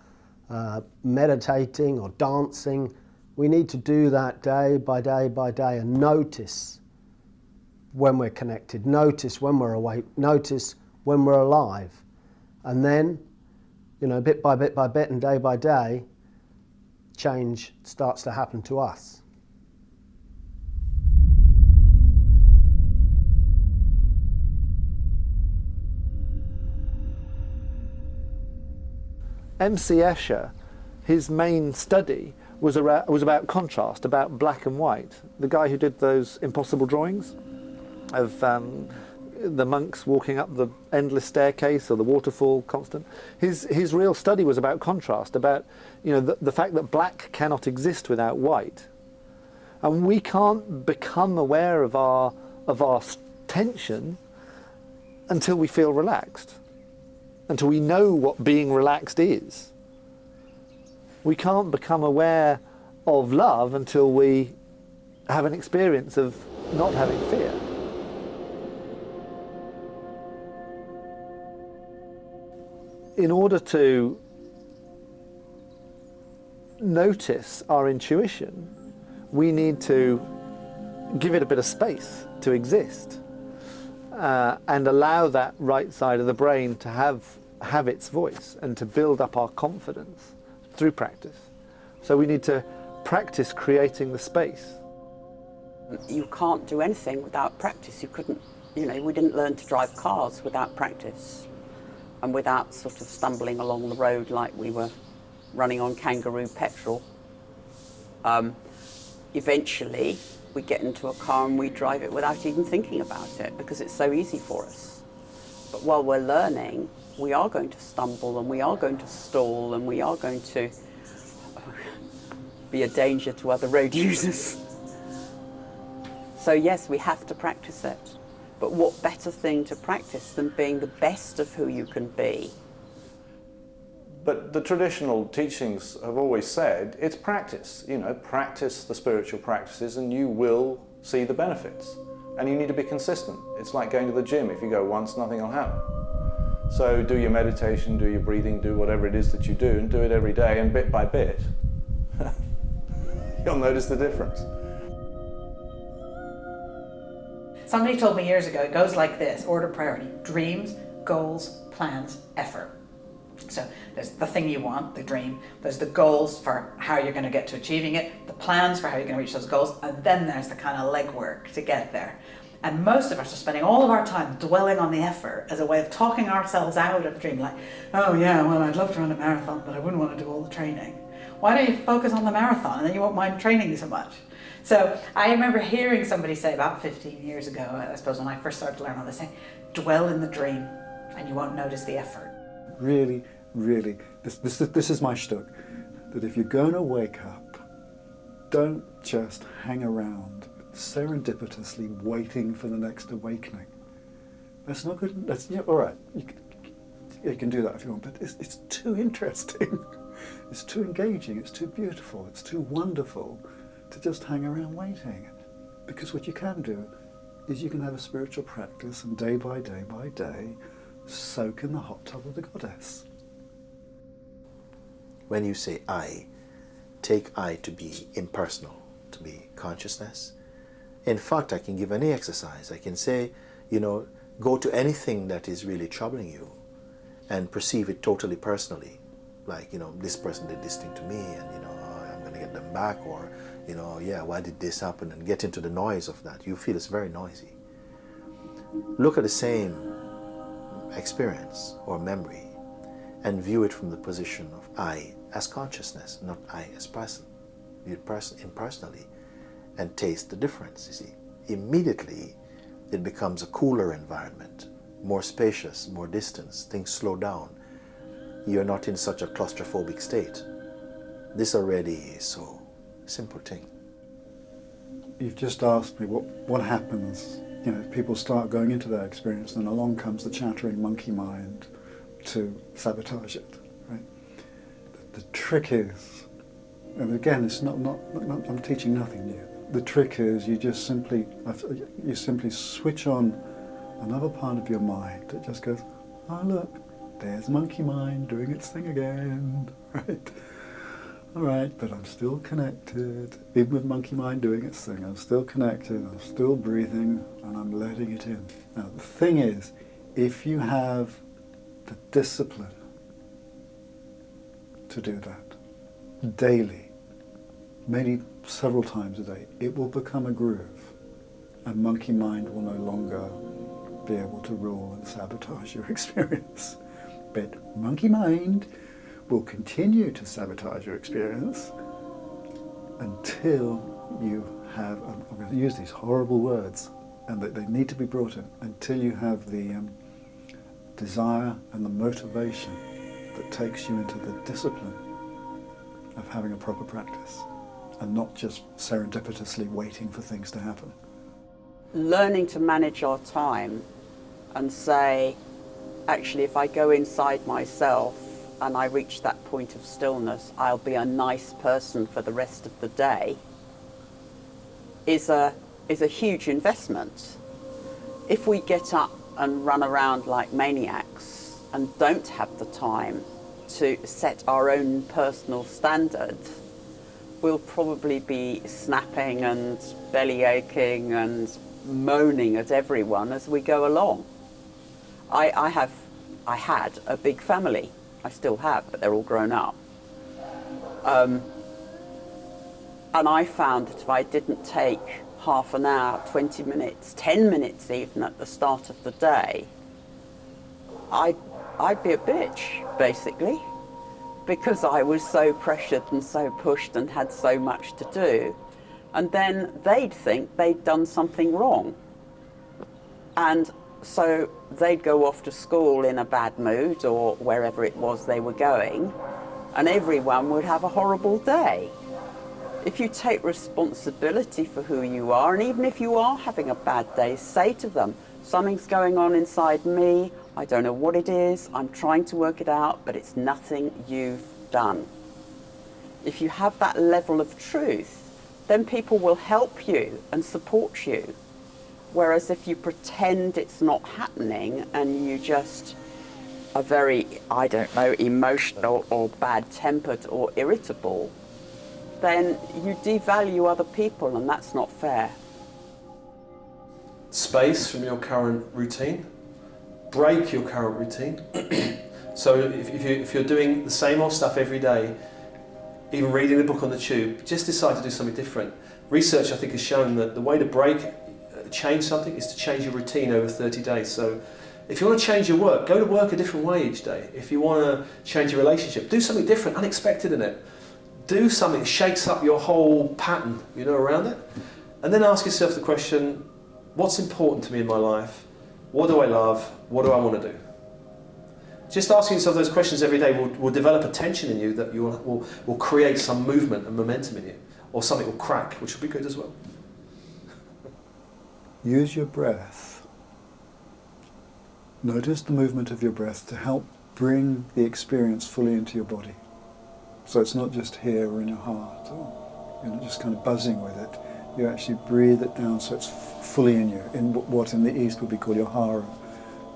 meditating or dancing, we need to do that day by day by day and notice when we're connected, notice when we're awake, notice when we're alive. And then, you know, bit by bit by bit and day by day, change starts to happen to us. M.C. Escher, his main study was about contrast, about black and white. The guy who did those impossible drawings of the monks walking up the endless staircase or the waterfall constant. His real study was about contrast, about, you know, the fact that black cannot exist without white. And we can't become aware of our tension until we feel relaxed, until we know what being relaxed is. We can't become aware of love until we have an experience of not having fear. In order to notice our intuition, we need to give it a bit of space to exist and allow that right side of the brain to have its voice and to build up our confidence through practice. So we need to practice creating the space. You can't do anything without practice. You couldn't, you know, we didn't learn to drive cars without practice and without sort of stumbling along the road like we were running on kangaroo petrol. Eventually, we get into a car and we drive it without even thinking about it because it's so easy for us. But while we're learning, we are going to stumble and we are going to stall and we are going to be a danger to other road users. So yes, we have to practice it. But what better thing to practice than being the best of who you can be? But the traditional teachings have always said it's practice. You know, practice the spiritual practices and you will see the benefits. And you need to be consistent. It's like going to the gym. If you go once, nothing will happen. So do your meditation, do your breathing, do whatever it is that you do, and do it every day, and bit by bit, you'll notice the difference. Somebody told me years ago, it goes like this, order priority: dreams, goals, plans, effort. So there's the thing you want, the dream, there's the goals for how you're going to get to achieving it, the plans for how you're going to reach those goals, and then there's the kind of legwork to get there. And most of us are spending all of our time dwelling on the effort as a way of talking ourselves out of the dream, like, oh yeah, well, I'd love to run a marathon, but I wouldn't want to do all the training. Why don't you focus on the marathon and then you won't mind training so much? So I remember hearing somebody say about 15 years ago, I suppose when I first started to learn all this, saying, dwell in the dream and you won't notice the effort. Really, really, this is my shtick, that if you're going to wake up, don't just hang around serendipitously waiting for the next awakening. That's not good. That's, yeah, all right, you can do that if you want, but it's too interesting. It's too engaging, it's too beautiful, it's too wonderful to just hang around waiting. Because what you can do is you can have a spiritual practice and day by day by day soak in the hot tub of the goddess. When you say I, take I to be impersonal, to be consciousness. In fact, I can give any exercise. I can say, go to anything that is really troubling you and perceive it totally personally. Like, this person did this thing to me and, I'm going to get them back, or, yeah, why did this happen? And get into the noise of that. You feel it's very noisy. Look at the same experience or memory and view it from the position of I as consciousness, not I as person. View it impersonally and taste the difference, you see. Immediately, it becomes a cooler environment, more spacious, more distance, things slow down. You're not in such a claustrophobic state. This already is so simple thing. You've just asked me what happens, if people start going into that experience, then along comes the chattering monkey mind to sabotage it, right? The trick is, and again, it's not I'm teaching nothing new. The trick is you simply switch on another part of your mind that just goes, oh look, there's monkey mind doing its thing again, right? All right, but I'm still connected. Even with monkey mind doing its thing, I'm still connected, I'm still breathing, and I'm letting it in. Now, the thing is, if you have the discipline to do that daily, several times a day, it will become a groove, and monkey mind will no longer be able to rule and sabotage your experience. But monkey mind will continue to sabotage your experience until you have, I'm going to use these horrible words, and they need to be brought in, until you have the desire and the motivation that takes you into the discipline of having a proper practice and not just serendipitously waiting for things to happen. Learning to manage our time and say, actually, if I go inside myself and I reach that point of stillness, I'll be a nice person for the rest of the day, is a huge investment. If we get up and run around like maniacs and don't have the time to set our own personal standard, we'll probably be snapping and belly aching and moaning at everyone as we go along. I had a big family. I still have, but they're all grown up. And I found that if I didn't take half an hour, 20 minutes, 10 minutes even at the start of the day, I'd be a bitch, basically, because I was so pressured and so pushed and had so much to do. And then they'd think they'd done something wrong. And so they'd go off to school in a bad mood or wherever it was they were going, and everyone would have a horrible day. If you take responsibility for who you are, and even if you are having a bad day, say to them, something's going on inside me, I don't know what it is, I'm trying to work it out, but it's nothing you've done. If you have that level of truth, then people will help you and support you. Whereas if you pretend it's not happening and you just are very, I don't know, emotional or bad-tempered or irritable, then you devalue other people, and that's not fair. Space from your current routine. Break your current routine. So if you're doing the same old stuff every day, even reading the book on the tube, just decide to do something different. Research, I think, has shown that the way to change something is to change your routine over 30 days. So if you want to change your work, go to work a different way each day. If you want to change your relationship, do something different, unexpected in it. Do something that shakes up your whole pattern, around it. And then ask yourself the question, what's important to me in my life? What do I love? What do I want to do? Just asking yourself those questions every day will develop a tension in you that will create some movement and momentum in you. Or something will crack, which will be good as well. Use your breath. Notice the movement of your breath to help bring the experience fully into your body. So it's not just here or in your heart, or you're not just kind of buzzing with it. You actually breathe it down so it's fully in you, in what in the East would be called your hara,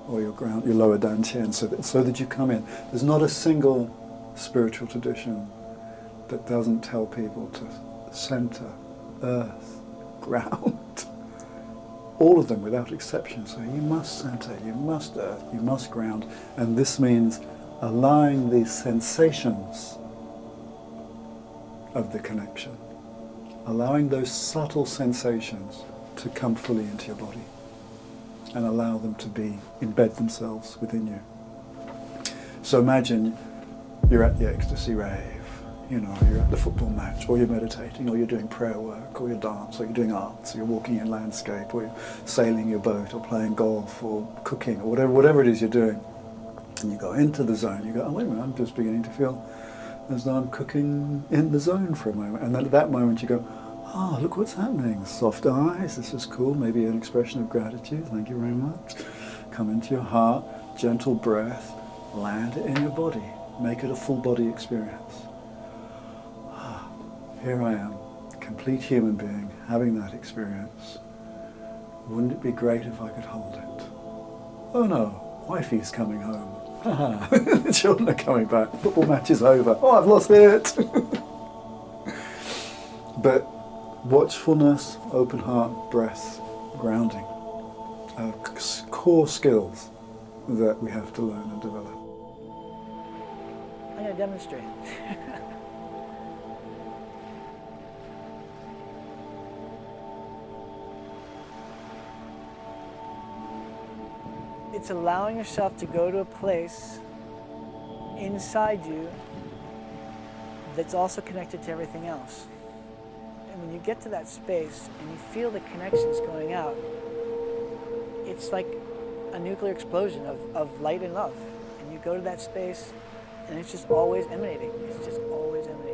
or your lower dantian, so that you come in. There's not a single spiritual tradition that doesn't tell people to center, earth, ground. All of them without exception. So you must center, you must earth, you must ground. And this means allowing these sensations of the connection, allowing those subtle sensations to come fully into your body and allow them to embed themselves within you. So imagine you're at the ecstasy rave, you're at the football match, or you're meditating, or you're doing prayer work, or you dance, or you're doing arts, or you're walking in landscape, or you're sailing your boat, or playing golf, or cooking, or whatever it is you're doing. And you go into the zone, you go, oh wait a minute, I'm just beginning to feel as though I'm cooking in the zone for a moment. And then at that moment you go, oh, look what's happening. Soft eyes, this is cool, maybe an expression of gratitude, thank you very much. Come into your heart, gentle breath, land it in your body, make it a full body experience. Here I am, complete human being, having that experience. Wouldn't it be great if I could hold it? Oh no, wifey's coming home. The children are coming back, the football match is over. Oh, I've lost it! But watchfulness, open heart, breath, grounding are core skills that we have to learn and develop. I'm going to demonstrate. It's allowing yourself to go to a place inside you that's also connected to everything else. And when you get to that space and you feel the connections going out, it's like a nuclear explosion of light and love. And you go to that space and it's just always emanating. It's just always emanating.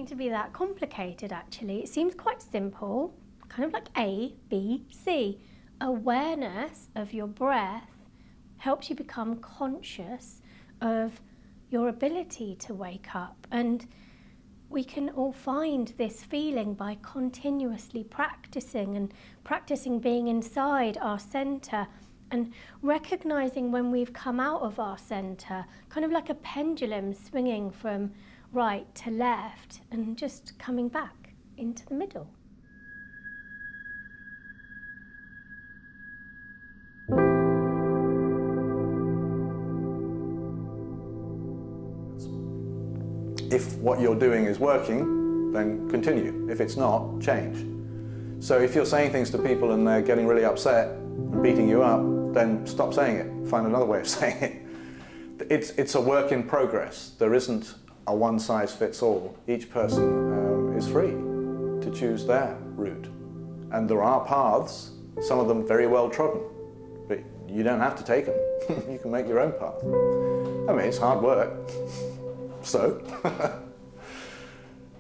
To be that complicated, actually. It seems quite simple, kind of like A, B, C. Awareness of your breath helps you become conscious of your ability to wake up, and we can all find this feeling by continuously practicing being inside our center and recognizing when we've come out of our center, kind of like a pendulum swinging from right to left and just coming back into the middle. If what you're doing is working, then continue. If it's not, change. So if you're saying things to people and they're getting really upset and beating you up, then stop saying it. Find another way of saying it. It's a work in progress. There isn't a one-size-fits-all. Each person is free to choose their route. And there are paths, some of them very well trodden, but you don't have to take them. You can make your own path. I mean, it's hard work, so.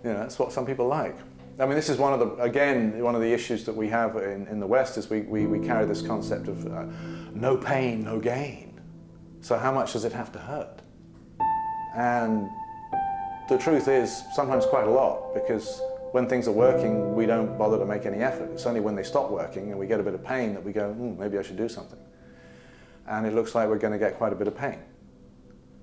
You know, that's what some people like. I mean, this is one of the issues that we have in the West is we carry this concept of no pain, no gain. So how much does it have to hurt? And the truth is sometimes quite a lot, because when things are working, we don't bother to make any effort. It's only when they stop working and we get a bit of pain that we go, maybe I should do something. And it looks like we're going to get quite a bit of pain.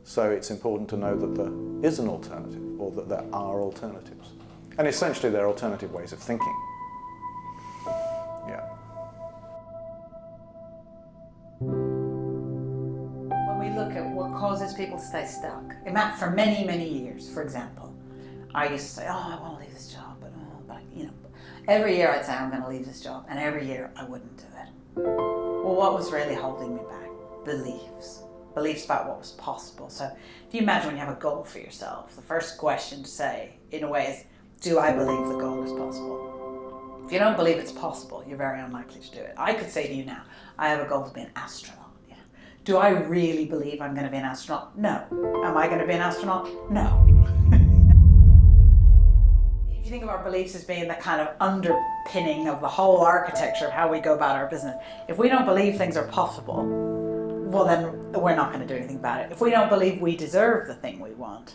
So it's important to know that there is an alternative, or that there are alternatives. And essentially they're alternative ways of thinking. Yeah. When we look at what causes people to stay stuck, for many, many years, for example, I used to say, I want to leave this job, but every year I'd say I'm going to leave this job, and every year I wouldn't do it. Well, what was really holding me back? Beliefs about what was possible. So if you imagine when you have a goal for yourself, the first question to say, in a way, is, do I believe the goal is possible? If you don't believe it's possible, you're very unlikely to do it. I could say to you now, I have a goal to be an astronaut. Yeah. Do I really believe I'm going to be an astronaut? No. Am I going to be an astronaut? No. If you think of our beliefs as being the kind of underpinning of the whole architecture of how we go about our business, if we don't believe things are possible, well then we're not going to do anything about it. If we don't believe we deserve the thing we want,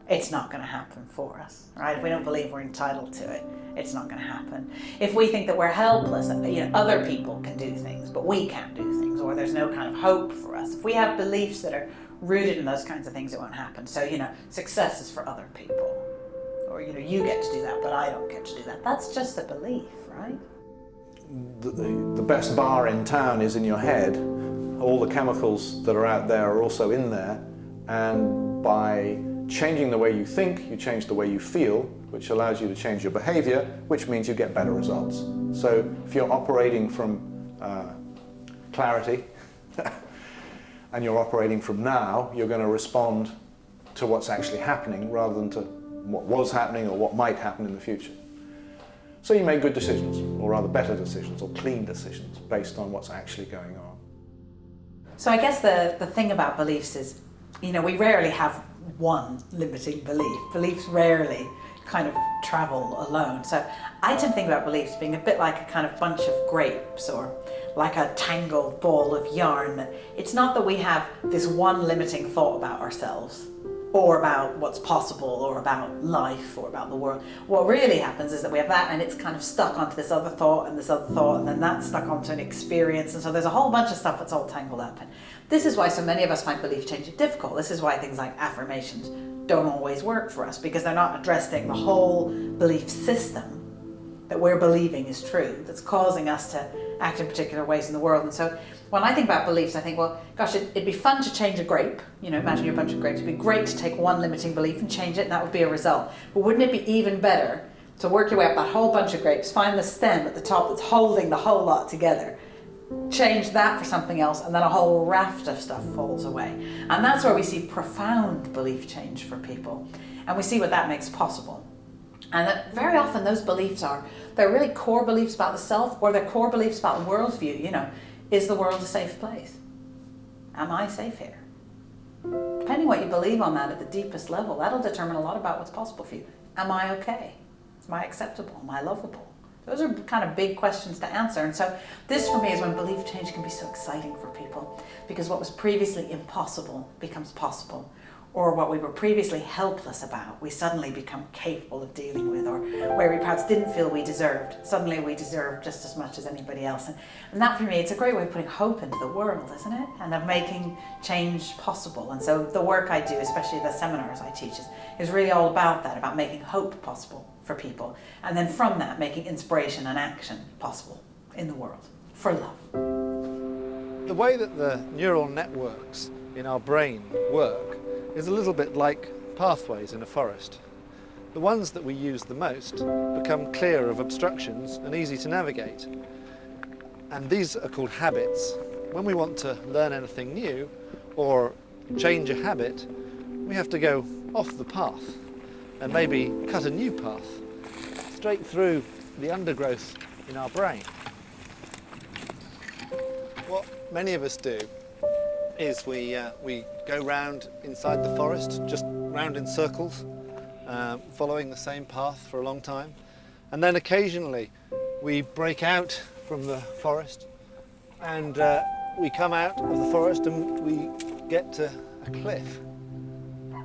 it's not going to happen for us, right? If we don't believe we're entitled to it, it's not going to happen. If we think that we're helpless, other people can do things, but we can't do things, or there's no kind of hope for us. If we have beliefs that are rooted in those kinds of things, it won't happen. So, success is for other people, or, you get to do that, but I don't get to do that. That's just a belief, right? The best bar in town is in your head. All the chemicals that are out there are also in there, and by changing the way you think, you change the way you feel, which allows you to change your behavior, which means you get better results. So if you're operating from clarity and you're operating from now, you're going to respond to what's actually happening rather than to what was happening or what might happen in the future. So you make good decisions, or rather better decisions, or clean decisions based on what's actually going on. So I guess the thing about beliefs is, we rarely have one limiting belief. Beliefs rarely kind of travel alone. So I tend to think about beliefs being a bit like a kind of bunch of grapes, or like a tangled ball of yarn. It's not that we have this one limiting thought about ourselves, or about what's possible, or about life, or about the world. What really happens is that we have that, and it's kind of stuck onto this other thought, and this other thought, and then that's stuck onto an experience, and so there's a whole bunch of stuff that's all tangled up. And this is why so many of us find belief change difficult. This is why things like affirmations don't always work for us, because they're not addressing the whole belief system that we're believing is true, that's causing us to act in particular ways in the world. And so when I think about beliefs, I think, well, gosh, it'd be fun to change a grape. Imagine you're a bunch of grapes. It'd be great to take one limiting belief and change it, and that would be a result. But wouldn't it be even better to work your way up that whole bunch of grapes, find the stem at the top that's holding the whole lot together, change that for something else, and then a whole raft of stuff falls away. And that's where we see profound belief change for people. And we see what that makes possible. And that very often those beliefs they're really core beliefs about the self, or they're core beliefs about the worldview. Is the world a safe place? Am I safe here? Depending what you believe on that at the deepest level, that'll determine a lot about what's possible for you. Am I okay? Am I acceptable? Am I lovable? Those are kind of big questions to answer. And so this for me is when belief change can be so exciting for people, because what was previously impossible becomes possible, or what we were previously helpless about, we suddenly become capable of dealing with, or where we perhaps didn't feel we deserved, suddenly we deserve just as much as anybody else. And that for me, it's a great way of putting hope into the world, isn't it? And of making change possible. And so the work I do, especially the seminars I teach, is really all about that, about making hope possible for people. And then from that, making inspiration and action possible in the world for love. The way that the neural networks in our brain work is a little bit like pathways in a forest. The ones that we use the most become clear of obstructions and easy to navigate. And these are called habits. When we want to learn anything new or change a habit, we have to go off the path and maybe cut a new path straight through the undergrowth in our brain. What many of us do is we go round inside the forest, just round in circles, following the same path for a long time. And then occasionally we break out from the forest and we come out of the forest and we get to a cliff.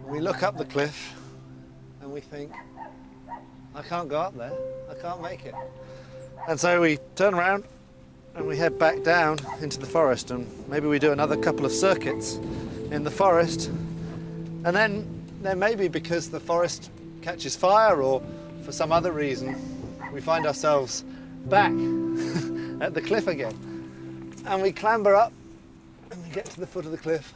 We look up the cliff and we think, I can't go up there, I can't make it. And so we turn around and we head back down into the forest, and maybe we do another couple of circuits in the forest, and then maybe because the forest catches fire or for some other reason, we find ourselves back at the cliff again. And we clamber up and we get to the foot of the cliff,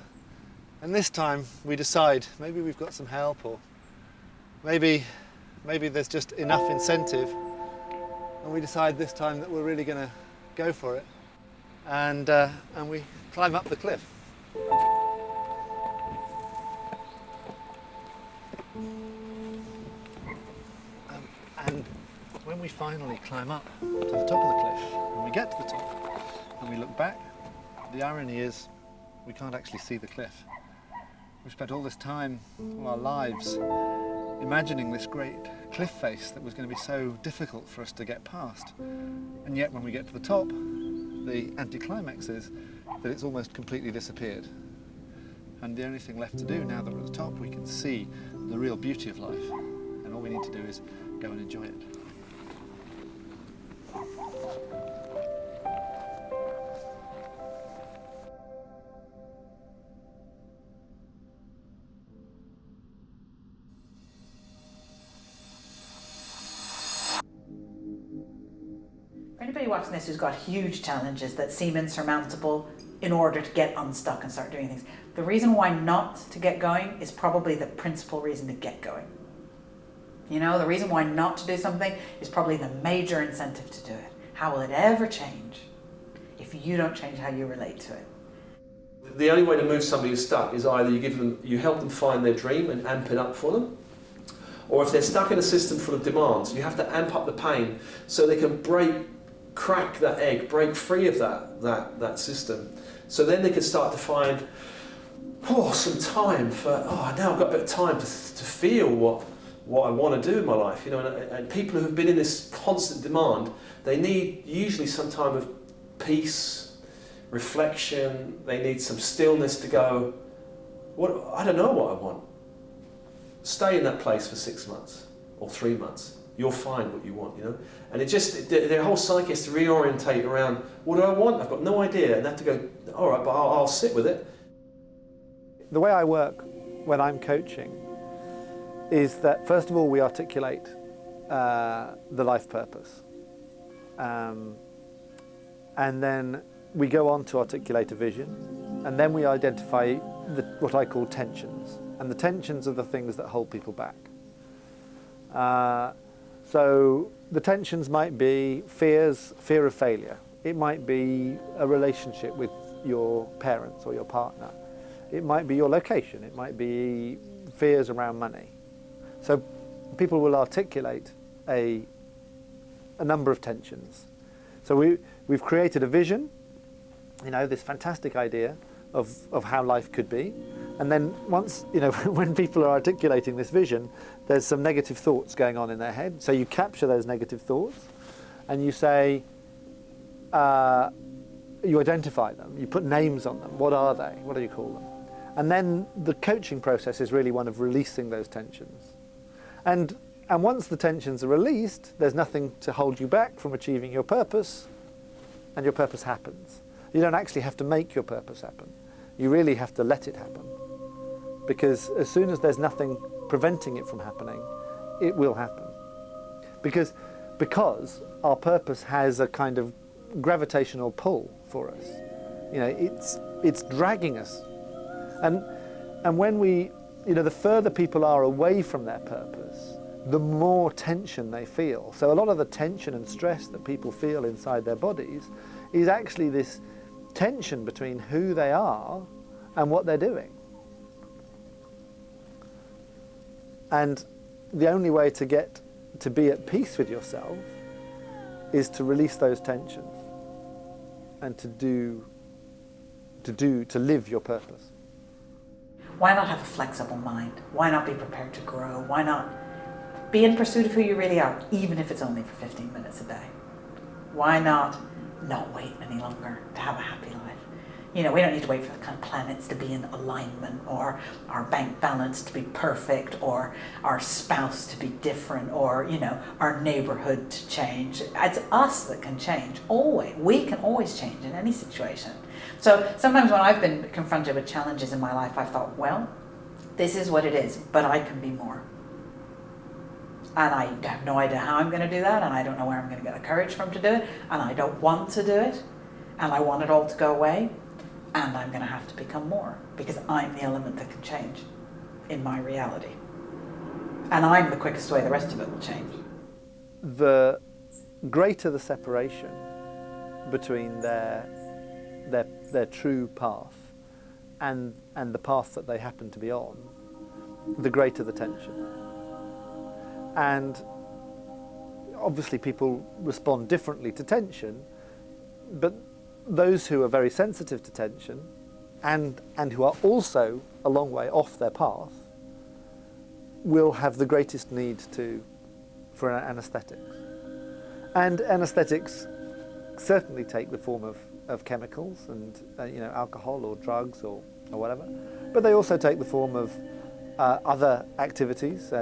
and this time we decide maybe we've got some help, or maybe there's just enough incentive, and we decide this time that we're really going to go for it, and we climb up the cliff. And when we finally climb up to the top of the cliff, and we get to the top, and we look back, the irony is we can't actually see the cliff. We've spent all this time, all our lives, imagining this great cliff face that was going to be so difficult for us to get past. And yet when we get to the top, the anticlimax is that it's almost completely disappeared. And the only thing left to do now that we're at the top, we can see the real beauty of life. And all we need to do is go and enjoy it. For anybody watching this who's got huge challenges that seem insurmountable in order to get unstuck and start doing things, the reason why not to get going is probably the principal reason to get going. You know, the reason why not to do something is probably the major incentive to do it. How will it ever change if you don't change how you relate to it? The only way to move somebody who's stuck is either you help them find their dream and amp it up for them, or if they're stuck in a system full of demands, you have to amp up the pain so they can crack that egg, break free of that system. So then they can start to find some time for, now I've got a bit of time to feel what I want to do in my life. You know, and people who have been in this constant demand, they need usually some time of peace, reflection. They need some stillness to go, I don't know what I want. Stay in that place for 6 months or 3 months. You'll find what you want, you know. And their whole psyche has to reorientate around, what do I want? I've got no idea. And they have to go, all right, but I'll sit with it. The way I work when I'm coaching is that, first of all, we articulate the life purpose. And then we go on to articulate a vision. And then we identify what I call tensions. And the tensions are the things that hold people back. So the tensions might be fear of failure. It might be a relationship with your parents or your partner. It might be your location. It might be fears around money. So people will articulate a number of tensions. So we've created a vision, you know, this fantastic idea of how life could be. And then once, you know, when people are articulating this vision, there's some negative thoughts going on in their head. So you capture those negative thoughts and you say, you identify them, you put names on them. What are they? What do you call them? And then the coaching process is really one of releasing those tensions. And once the tensions are released, there's nothing to hold you back from achieving your purpose, and your purpose happens. You don't actually have to make your purpose happen. You really have to let it happen. Because as soon as there's nothing preventing it from happening, it will happen. Because our purpose has a kind of gravitational pull for us. You know, it's dragging us. And when we, you know, the further people are away from their purpose, the more tension they feel. So a lot of the tension and stress that people feel inside their bodies is actually this tension between who they are and what they're doing. And the only way to get to be at peace with yourself is to release those tensions and to live your purpose. Why not have a flexible mind? Why not be prepared to grow? Why not Be in pursuit of who you really are, even if it's only for 15 minutes a day. Why not wait any longer to have a happy life? You know, we don't need to wait for the kind of planets to be in alignment, or our bank balance to be perfect, or our spouse to be different, or, you know, our neighborhood to change. It's us that can change, always. We can always change in any situation. So sometimes when I've been confronted with challenges in my life, I've thought, well, this is what it is, but I can be more. And I have no idea how I'm going to do that, and I don't know where I'm going to get the courage from to do it, and I don't want to do it, and I want it all to go away. And I'm going to have to become more, because I'm the element that can change in my reality. And I'm the quickest way the rest of it will change. The greater the separation between their true path and the path that they happen to be on, the greater the tension. And obviously people respond differently to tension, but those who are very sensitive to tension and who are also a long way off their path will have the greatest need for anaesthetics. And anaesthetics certainly take the form of chemicals and alcohol or drugs or whatever, but they also take the form of other activities.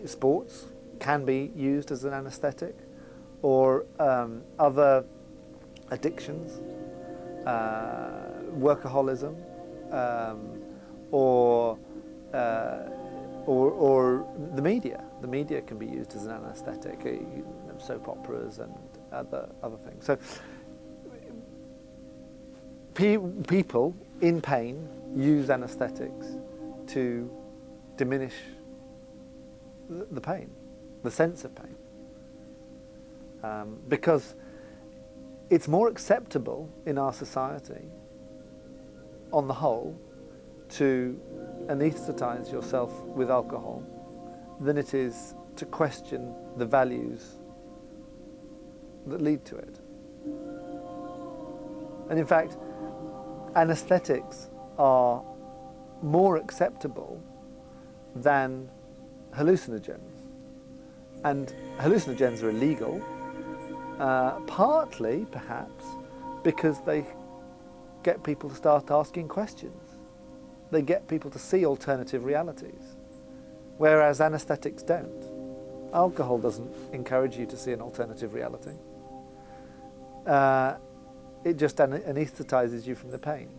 Sports can be used as an anaesthetic, or other addictions, workaholism, or the media. The media can be used as an anaesthetic, soap operas and other things. So people in pain use anaesthetics to diminish the pain, the sense of pain, because it's more acceptable in our society, on the whole, to anaesthetise yourself with alcohol than it is to question the values that lead to it. And in fact, anaesthetics are more acceptable than hallucinogens. And hallucinogens are illegal, partly, perhaps, because they get people to start asking questions. They get people to see alternative realities, whereas anaesthetics don't. Alcohol doesn't encourage you to see an alternative reality. It just anaesthetises you from the pain.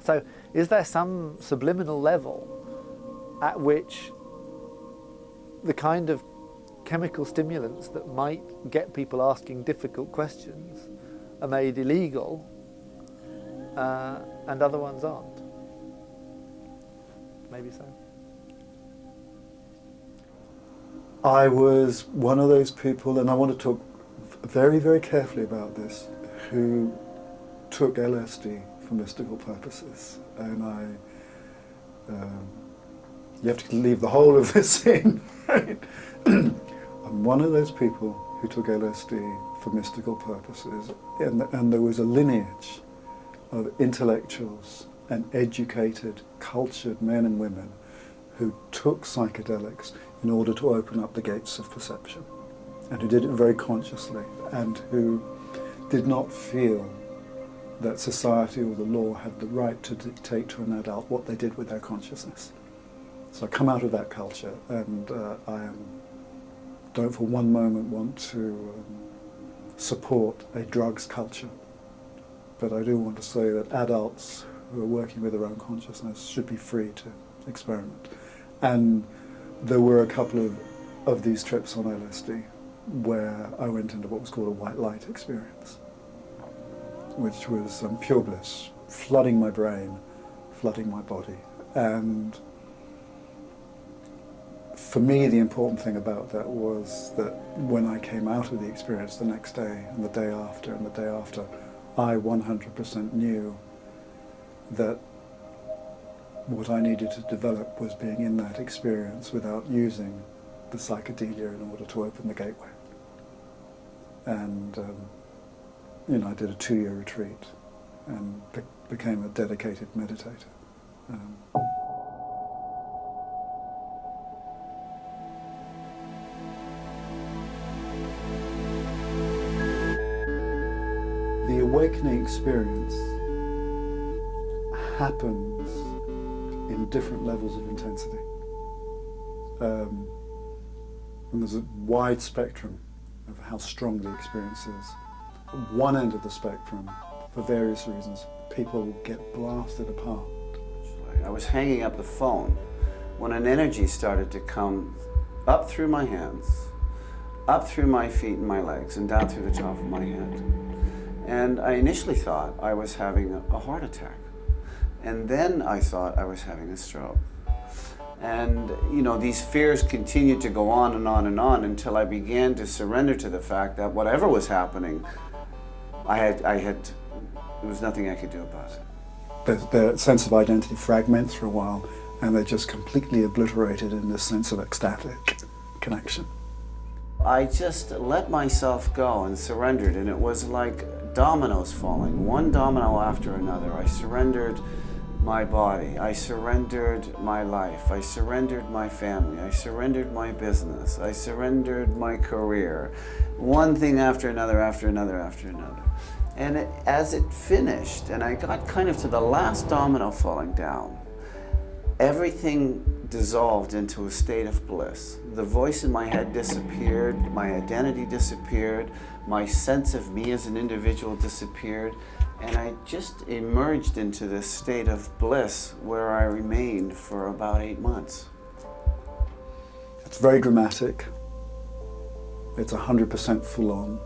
So is there some subliminal level at which the kind of chemical stimulants that might get people asking difficult questions are made illegal, and other ones aren't? Maybe so. I was one of those people, and I want to talk very, very carefully about this, who took LSD for mystical purposes. And you have to leave the whole of this in, right? I'm one of those people who took LSD for mystical purposes, and there was a lineage of intellectuals and educated, cultured men and women who took psychedelics in order to open up the gates of perception, and who did it very consciously, and who did not feel that society or the law had the right to dictate to an adult what they did with their consciousness. So I come out of that culture, and I don't for one moment want to support a drugs culture, but I do want to say that adults who are working with their own consciousness should be free to experiment. And there were a couple of these trips on LSD where I went into what was called a white light experience, which was pure bliss, flooding my brain, flooding my body. And for me, the important thing about that was that when I came out of the experience the next day and the day after and the day after, I 100% knew that what I needed to develop was being in that experience without using the psychedelia in order to open the gateway. And I did a 2-year retreat and became a dedicated meditator. awakening experience happens in different levels of intensity. And there's a wide spectrum of how strong the experience is. At one end of the spectrum, for various reasons, people get blasted apart. I was hanging up the phone when an energy started to come up through my hands, up through my feet and my legs, and down through the top of my head. And I initially thought I was having a heart attack. And then I thought I was having a stroke. And, you know, these fears continued to go on and on and on until I began to surrender to the fact that whatever was happening, there was nothing I could do about it. Their sense of identity fragments for a while, and they're just completely obliterated in this sense of ecstatic connection. I just let myself go and surrendered, and it was like dominoes falling, one domino after another. I surrendered my body, I surrendered my life, I surrendered my family, I surrendered my business, I surrendered my career. One thing after another, after another, after another. And as it finished, and I got kind of to the last domino falling down, everything dissolved into a state of bliss. The voice in my head disappeared, my identity disappeared, my sense of me as an individual disappeared, and I just emerged into this state of bliss where I remained for about 8 months. It's very dramatic. It's 100% full on.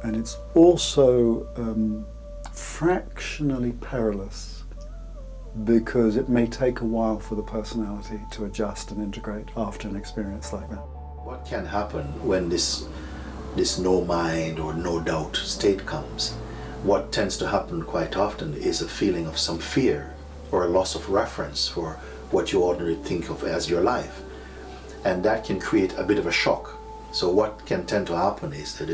And it's also fractionally perilous because it may take a while for the personality to adjust and integrate after an experience like that. What can happen when this no mind or no doubt state comes? What tends to happen quite often is a feeling of some fear or a loss of reference for what you ordinarily think of as your life. And that can create a bit of a shock. So what can tend to happen is that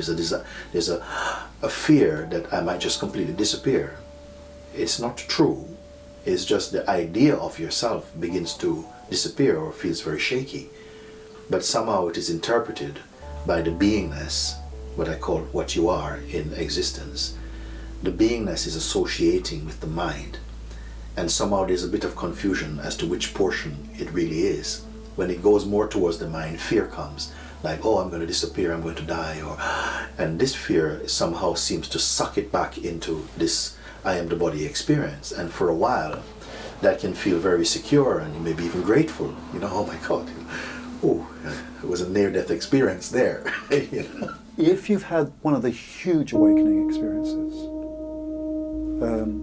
there's a fear that I might just completely disappear. It's not true. It's just the idea of yourself begins to disappear or feels very shaky. But somehow it is interpreted by the beingness, what I call what you are in existence. The beingness is associating with the mind. And somehow there's a bit of confusion as to which portion it really is. When it goes more towards the mind, fear comes. Like, oh, I'm going to disappear, I'm going to die. And this fear somehow seems to suck it back into this I am the body experience. And for a while, that can feel very secure and maybe even grateful. You know, oh my God, oh, it was a near-death experience there. You know? If you've had one of the huge awakening experiences,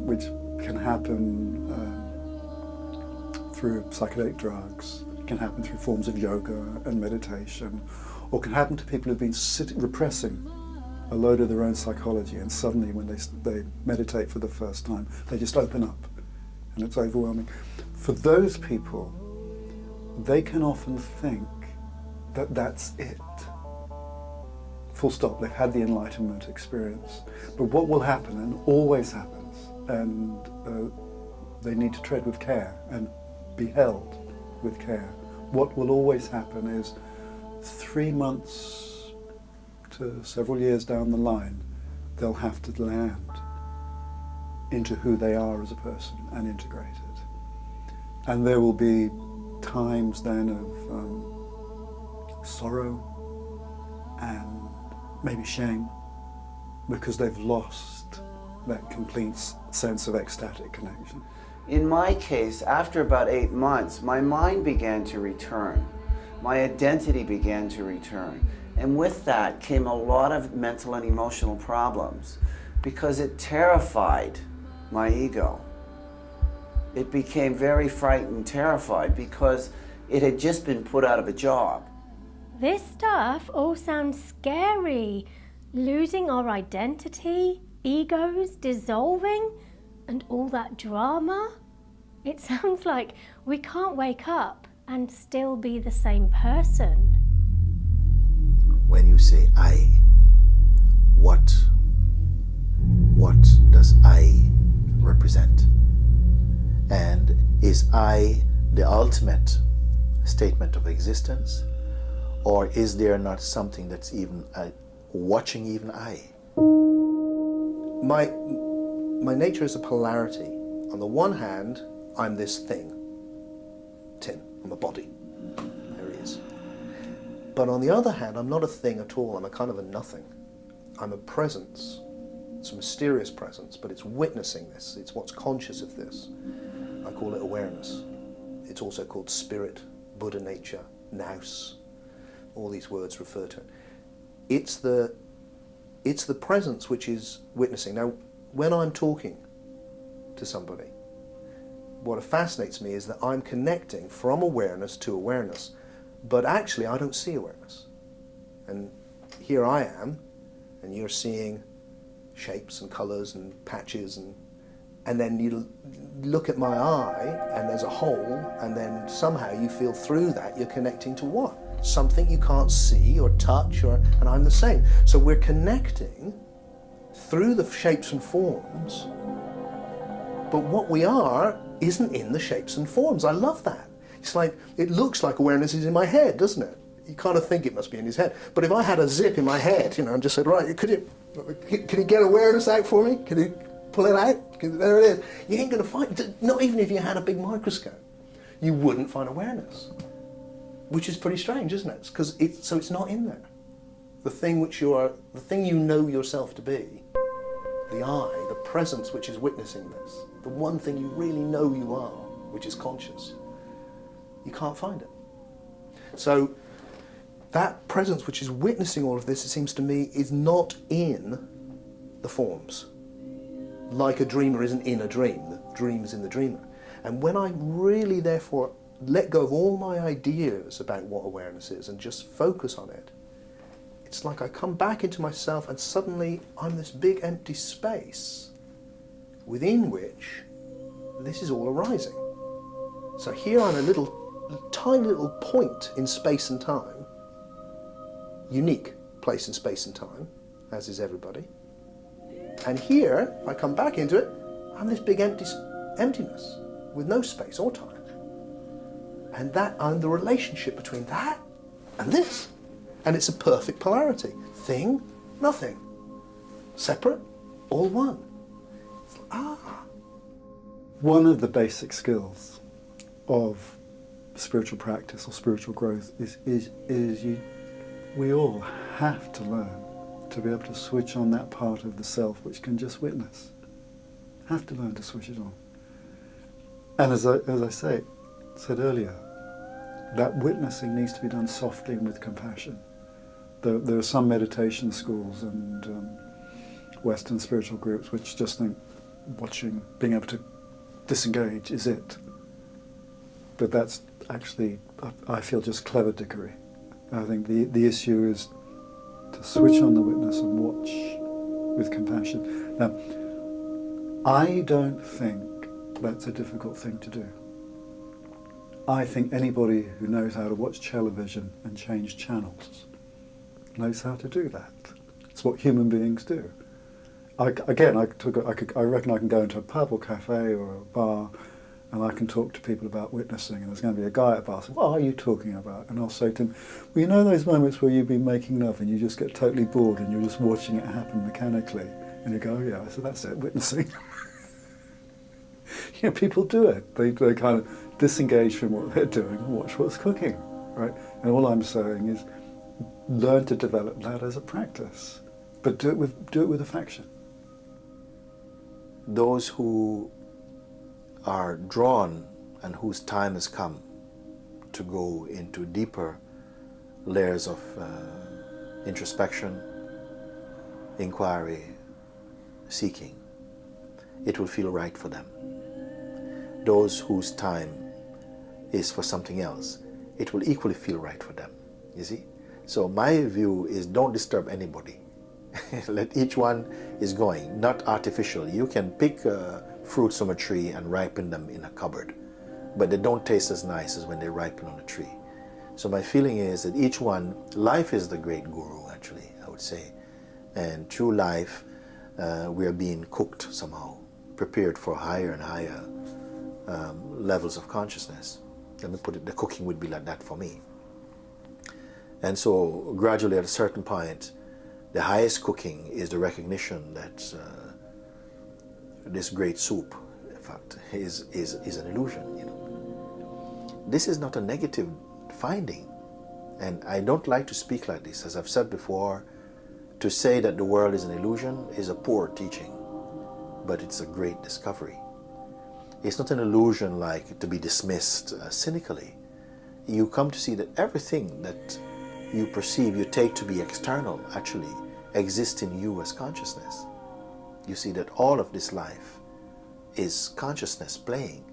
which can happen through psychedelic drugs, can happen through forms of yoga and meditation, or can happen to people who've been repressing a load of their own psychology, and suddenly when they meditate for the first time, they just open up and it's overwhelming. For those people, they can often think that that's it. Full stop, they've had the enlightenment experience. But what will happen, and always happens, and they need to tread with care and be held with care. What will always happen is 3 months to several years down the line, they'll have to land into who they are as a person and integrate it. And there will be times then of sorrow and maybe shame because they've lost that complete sense of ecstatic connection. In my case, after about 8 months, my mind began to return. My identity began to return. And with that came a lot of mental and emotional problems because it terrified my ego. It became very frightened, terrified, because it had just been put out of a job. This stuff all sounds scary. Losing our identity, egos dissolving, and all that drama. It sounds like we can't wake up and still be the same person. When you say I, what does I represent? And is I the ultimate statement of existence? Or is there not something that's even watching even I? my nature is a polarity. On the one hand, I'm this thing, Tim, I'm a body, there he is. But on the other hand, I'm not a thing at all, I'm a kind of a nothing. I'm a presence. It's a mysterious presence, but it's witnessing this. It's what's conscious of this. I call it awareness. It's also called spirit, Buddha nature, nous. All these words refer to it. It's the presence which is witnessing. Now, when I'm talking to somebody, what fascinates me is that I'm connecting from awareness to awareness, but actually I don't see awareness. And here I am, and you're seeing shapes and colours and patches, and then you look at my eye and there's a hole, and then somehow you feel through that you're connecting to what? Something you can't see or touch, and I'm the same. So we're connecting through the shapes and forms, but what we are isn't in the shapes and forms. I love that. It's like, it looks like awareness is in my head, doesn't it? You kind of think it must be in his head. But if I had a zip in my head, and just said, right, could you get awareness out for me? Can you pull it out? There it is. You ain't going to find, not even if you had a big microscope, you wouldn't find awareness. Which is pretty strange, isn't it? Because it's not in there. The thing the thing you know yourself to be, the I, the presence which is witnessing this, the one thing you really know you are, which is conscious, you can't find it. So that presence which is witnessing all of this, it seems to me, is not in the forms. Like a dreamer isn't in a dream, the dream is in the dreamer. And when I really, therefore, let go of all my ideas about what awareness is and just focus on it, it's like I come back into myself and suddenly I'm this big empty space within which this is all arising. So here I'm a tiny little point in space and time, unique place in space and time, as is everybody. And here, if I come back into it, I'm this big emptiness with no space or time. And I'm the relationship between that and this. And it's a perfect polarity. Thing, nothing. Separate, all one. One of the basic skills of spiritual practice or spiritual growth is we all have to learn to be able to switch on that part of the self which can just witness. Have to learn to switch it on. And as I said earlier, that witnessing needs to be done softly and with compassion. There are some meditation schools and Western spiritual groups which just think being able to disengage is it. But that's actually, I feel, just clever dickery. I think the issue is to switch on the witness and watch with compassion. Now, I don't think that's a difficult thing to do. I think anybody who knows how to watch television and change channels knows how to do that. It's what human beings do. I reckon I can go into a pub or cafe or a bar and I can talk to people about witnessing, and there's going to be a guy at the bar saying, what are you talking about? And I'll say to him, well, you know those moments where you've been making love and you just get totally bored and you're just watching it happen mechanically? And you go, oh yeah, so that's it, witnessing. People do it. They kind of disengage from what they're doing and watch what's cooking, right? And all I'm saying is learn to develop that as a practice, but do it with affection. Those who are drawn and whose time has come to go into deeper layers of introspection, inquiry, seeking, it will feel right for them. Those whose time is for something else, it will equally feel right for them, you see? So my view is don't disturb anybody. Let each one is going, not artificial. You can pick fruits from a tree and ripen them in a cupboard, but they don't taste as nice as when they ripen on a tree. So my feeling is that each one, life is the great guru actually, I would say. And through life, we are being cooked somehow, prepared for higher and higher levels of consciousness. Let me put it, the cooking would be like that for me. And so gradually at a certain point, the highest cooking is the recognition that this great soup, in fact, is an illusion. You know, this is not a negative finding, and I don't like to speak like this. As I've said before, to say that the world is an illusion is a poor teaching, but it's a great discovery. It's not an illusion like to be dismissed cynically. You come to see that everything that you perceive, you take to be external, actually exists in you as consciousness. You see that all of this life is consciousness playing.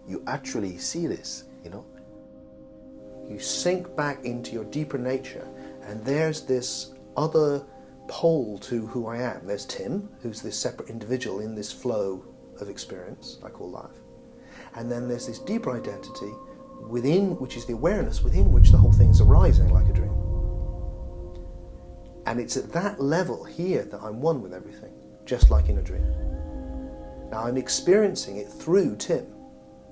You actually see this, you know. You sink back into your deeper nature, and there's this other pole to who I am. There's Tim, who's this separate individual in this flow of experience I call life. And then there's this deeper identity within, which is the awareness within which the whole thing's arising like a dream. And it's at that level here that I'm one with everything, just like in a dream. Now I'm experiencing it through Tim,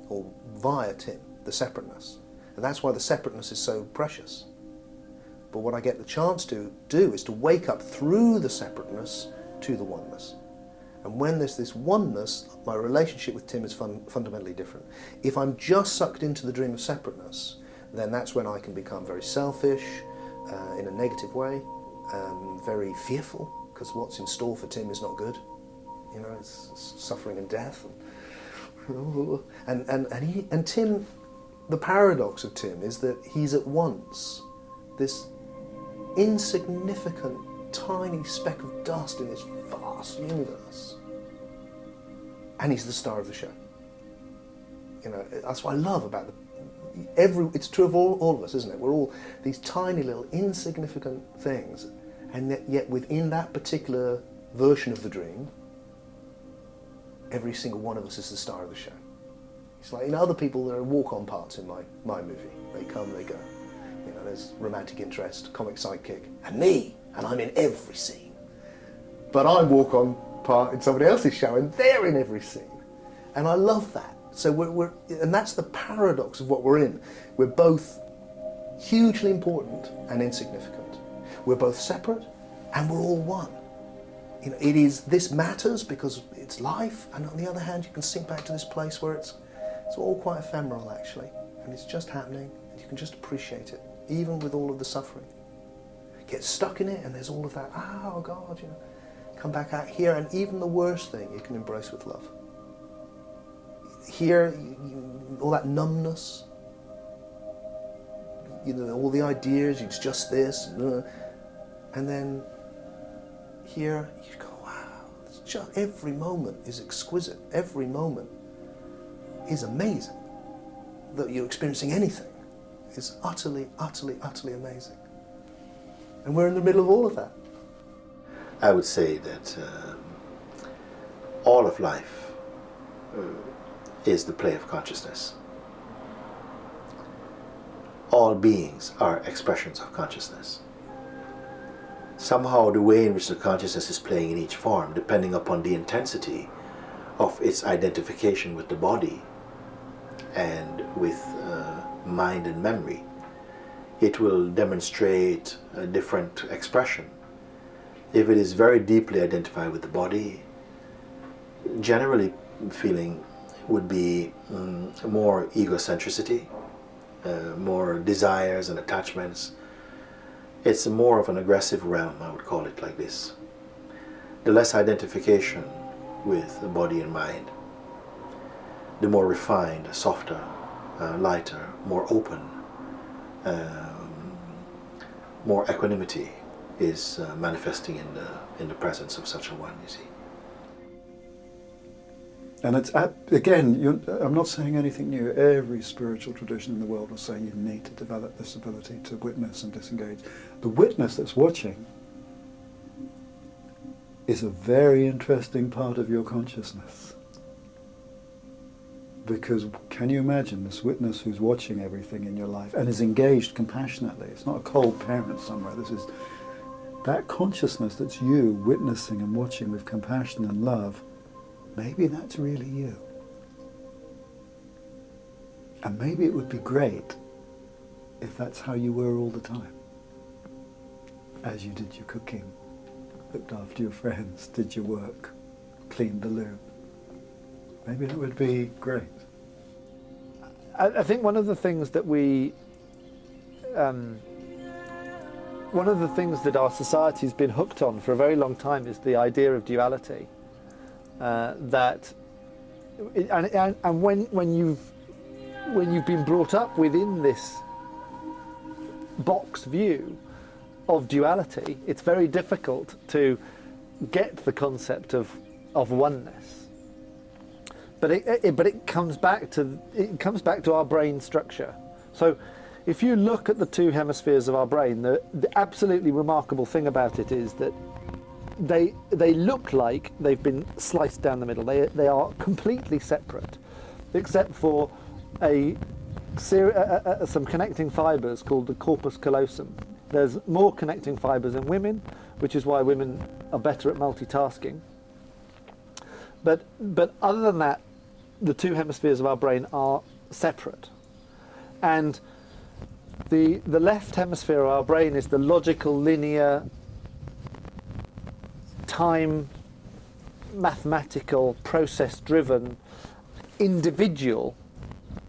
or via Tim, the separateness. And that's why the separateness is so precious. But what I get the chance to do is to wake up through the separateness to the oneness. And when there's this oneness, my relationship with Tim is fundamentally different. If I'm just sucked into the dream of separateness, then that's when I can become very selfish, in a negative way, very fearful, because what's in store for Tim is not good. You know, it's suffering and death. And Tim, the paradox of Tim is that he's at once this insignificant, tiny speck of dust in this vast universe, and he's the star of the show. You know, that's what I love about it's true of all of us, isn't it? We're all these tiny little insignificant things, and yet within that particular version of the dream, every single one of us is the star of the show. It's like, other people, there are walk-on parts in my movie. They come, they go. You know, there's romantic interest, comic sidekick, and me, and I'm in every scene. But I walk on part in somebody else's show, and they're in every scene. And I love that. So and that's the paradox of what we're in. We're both hugely important and insignificant. We're both separate, and we're all one. You know, this matters because it's life, and on the other hand, you can sink back to this place where it's all quite ephemeral, actually, and it's just happening, and you can just appreciate it, even with all of the suffering. Get stuck in it, and there's all of that, oh God, you know, come back out here, and even the worst thing you can embrace with love. Here, all that numbness, you know, all the ideas, it's just this, and then here, you go, wow, it's just, every moment is exquisite, every moment is amazing. That you're experiencing anything is utterly, utterly, utterly amazing. And we're in the middle of all of that. I would say that all of life is the play of consciousness. All beings are expressions of consciousness. Somehow the way in which the consciousness is playing in each form, depending upon the intensity of its identification with the body and with mind and memory, it will demonstrate a different expression. If it is very deeply identified with the body, generally feeling would be more egocentricity, more desires and attachments. It's more of an aggressive realm, I would call it like this. The less identification with the body and mind, the more refined, softer, lighter, more open, more equanimity is manifesting in the presence of such a one, you see. And it's, again, I'm not saying anything new. Every spiritual tradition in the world was saying you need to develop this ability to witness and disengage. The witness that's watching is a very interesting part of your consciousness. Because can you imagine this witness who's watching everything in your life and is engaged compassionately? It's not a cold parent somewhere. This is that consciousness that's you witnessing and watching with compassion and love. Maybe that's really you. And maybe it would be great if that's how you were all the time. As you did your cooking, looked after your friends, did your work, cleaned the loo, Maybe that would be great. I think one of the things that one of the things that our society's been hooked on for a very long time is the idea of duality. And when you've been brought up within this box view of duality, it's very difficult to get the concept of oneness. But it comes back to our brain structure. So if you look at the two hemispheres of our brain, the absolutely remarkable thing about it is that they look like they've been sliced down the middle. They are completely separate, except for some connecting fibres called the corpus callosum. There's more connecting fibres in women, which is why women are better at multitasking. But other than that, the two hemispheres of our brain are separate. And the left hemisphere of our brain is the logical, linear, time, mathematical, process-driven, individual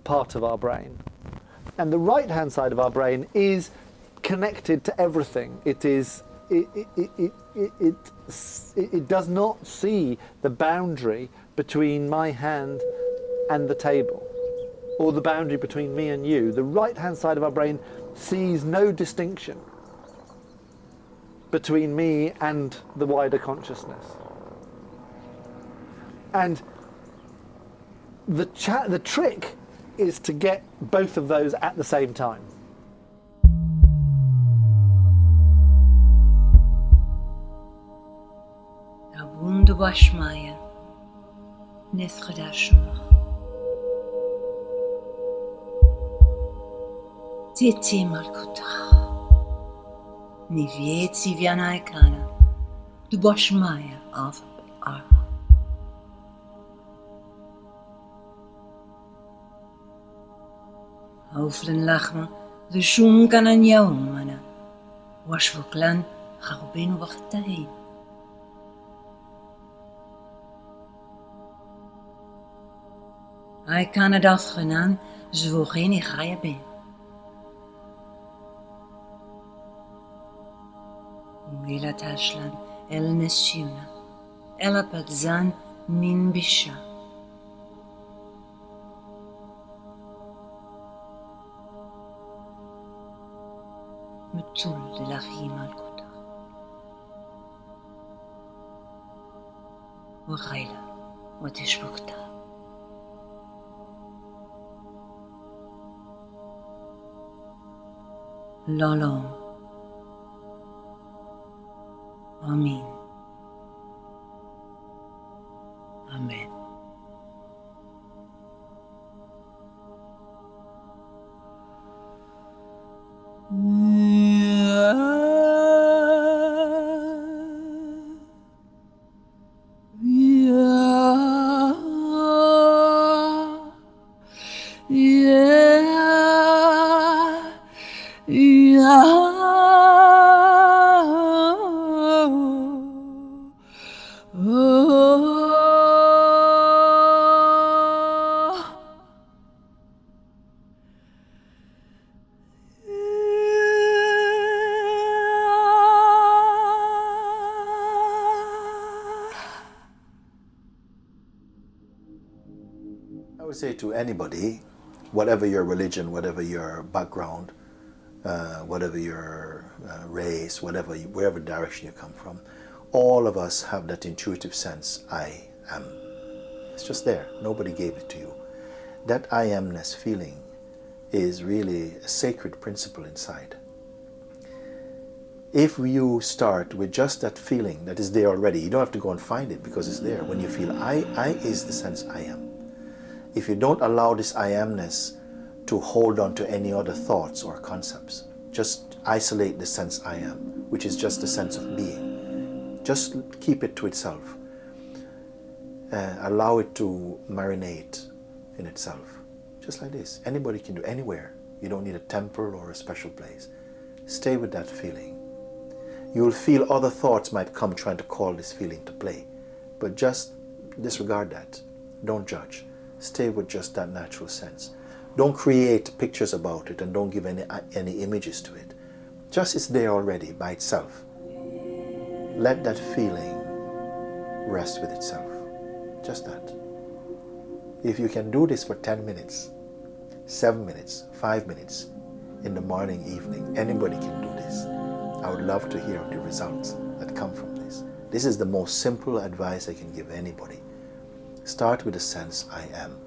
part of our brain. And the right-hand side of our brain is connected to everything. It does not see the boundary between my hand and the table, or the boundary between me and you. The right-hand side of our brain sees no distinction between me and the wider consciousness. And the trick is to get both of those at the same time. Wunderbash Maya, Nesredashmach. Titi Malkutach. Nivietsi Vianaikana, Dubash Maya of Ar. Hooflen lachma, de zoom kan aan jou, mana. Was voor klan, Harubin wacht daarheen. Hij kan het afgedaan, zo geen ga je ben. Umila tashlan, el nesjuna, el apadzan min bisha. Metul de la rima al-kuta. Waghaila, watishbukta. Lolom. Amen. Amen. I would say to anybody, whatever your religion, whatever your background, whatever your race, wherever direction you come from, all of us have that intuitive sense, I am. It's just there. Nobody gave it to you. That I amness feeling is really a sacred principle inside. If you start with just that feeling that is there already, you don't have to go and find it because it's there. When you feel I is the sense I am. If you don't allow this I amness to hold on to any other thoughts or concepts, just isolate the sense I am, which is just the sense of being. Just keep it to itself. Allow it to marinate in itself. Just like this. Anybody can do anywhere. You don't need a temple or a special place. Stay with that feeling. You'll feel other thoughts might come trying to call this feeling to play. But just disregard that. Don't judge. Stay with just that natural sense. Don't create pictures about it and don't give any images to it. Just it's there already by itself. Let that feeling rest with itself. Just that. If you can do this for 10 minutes, 7 minutes, 5 minutes, in the morning, evening, anybody can do this. I would love to hear the results that come from this. This is the most simple advice I can give anybody. Start with the sense I am.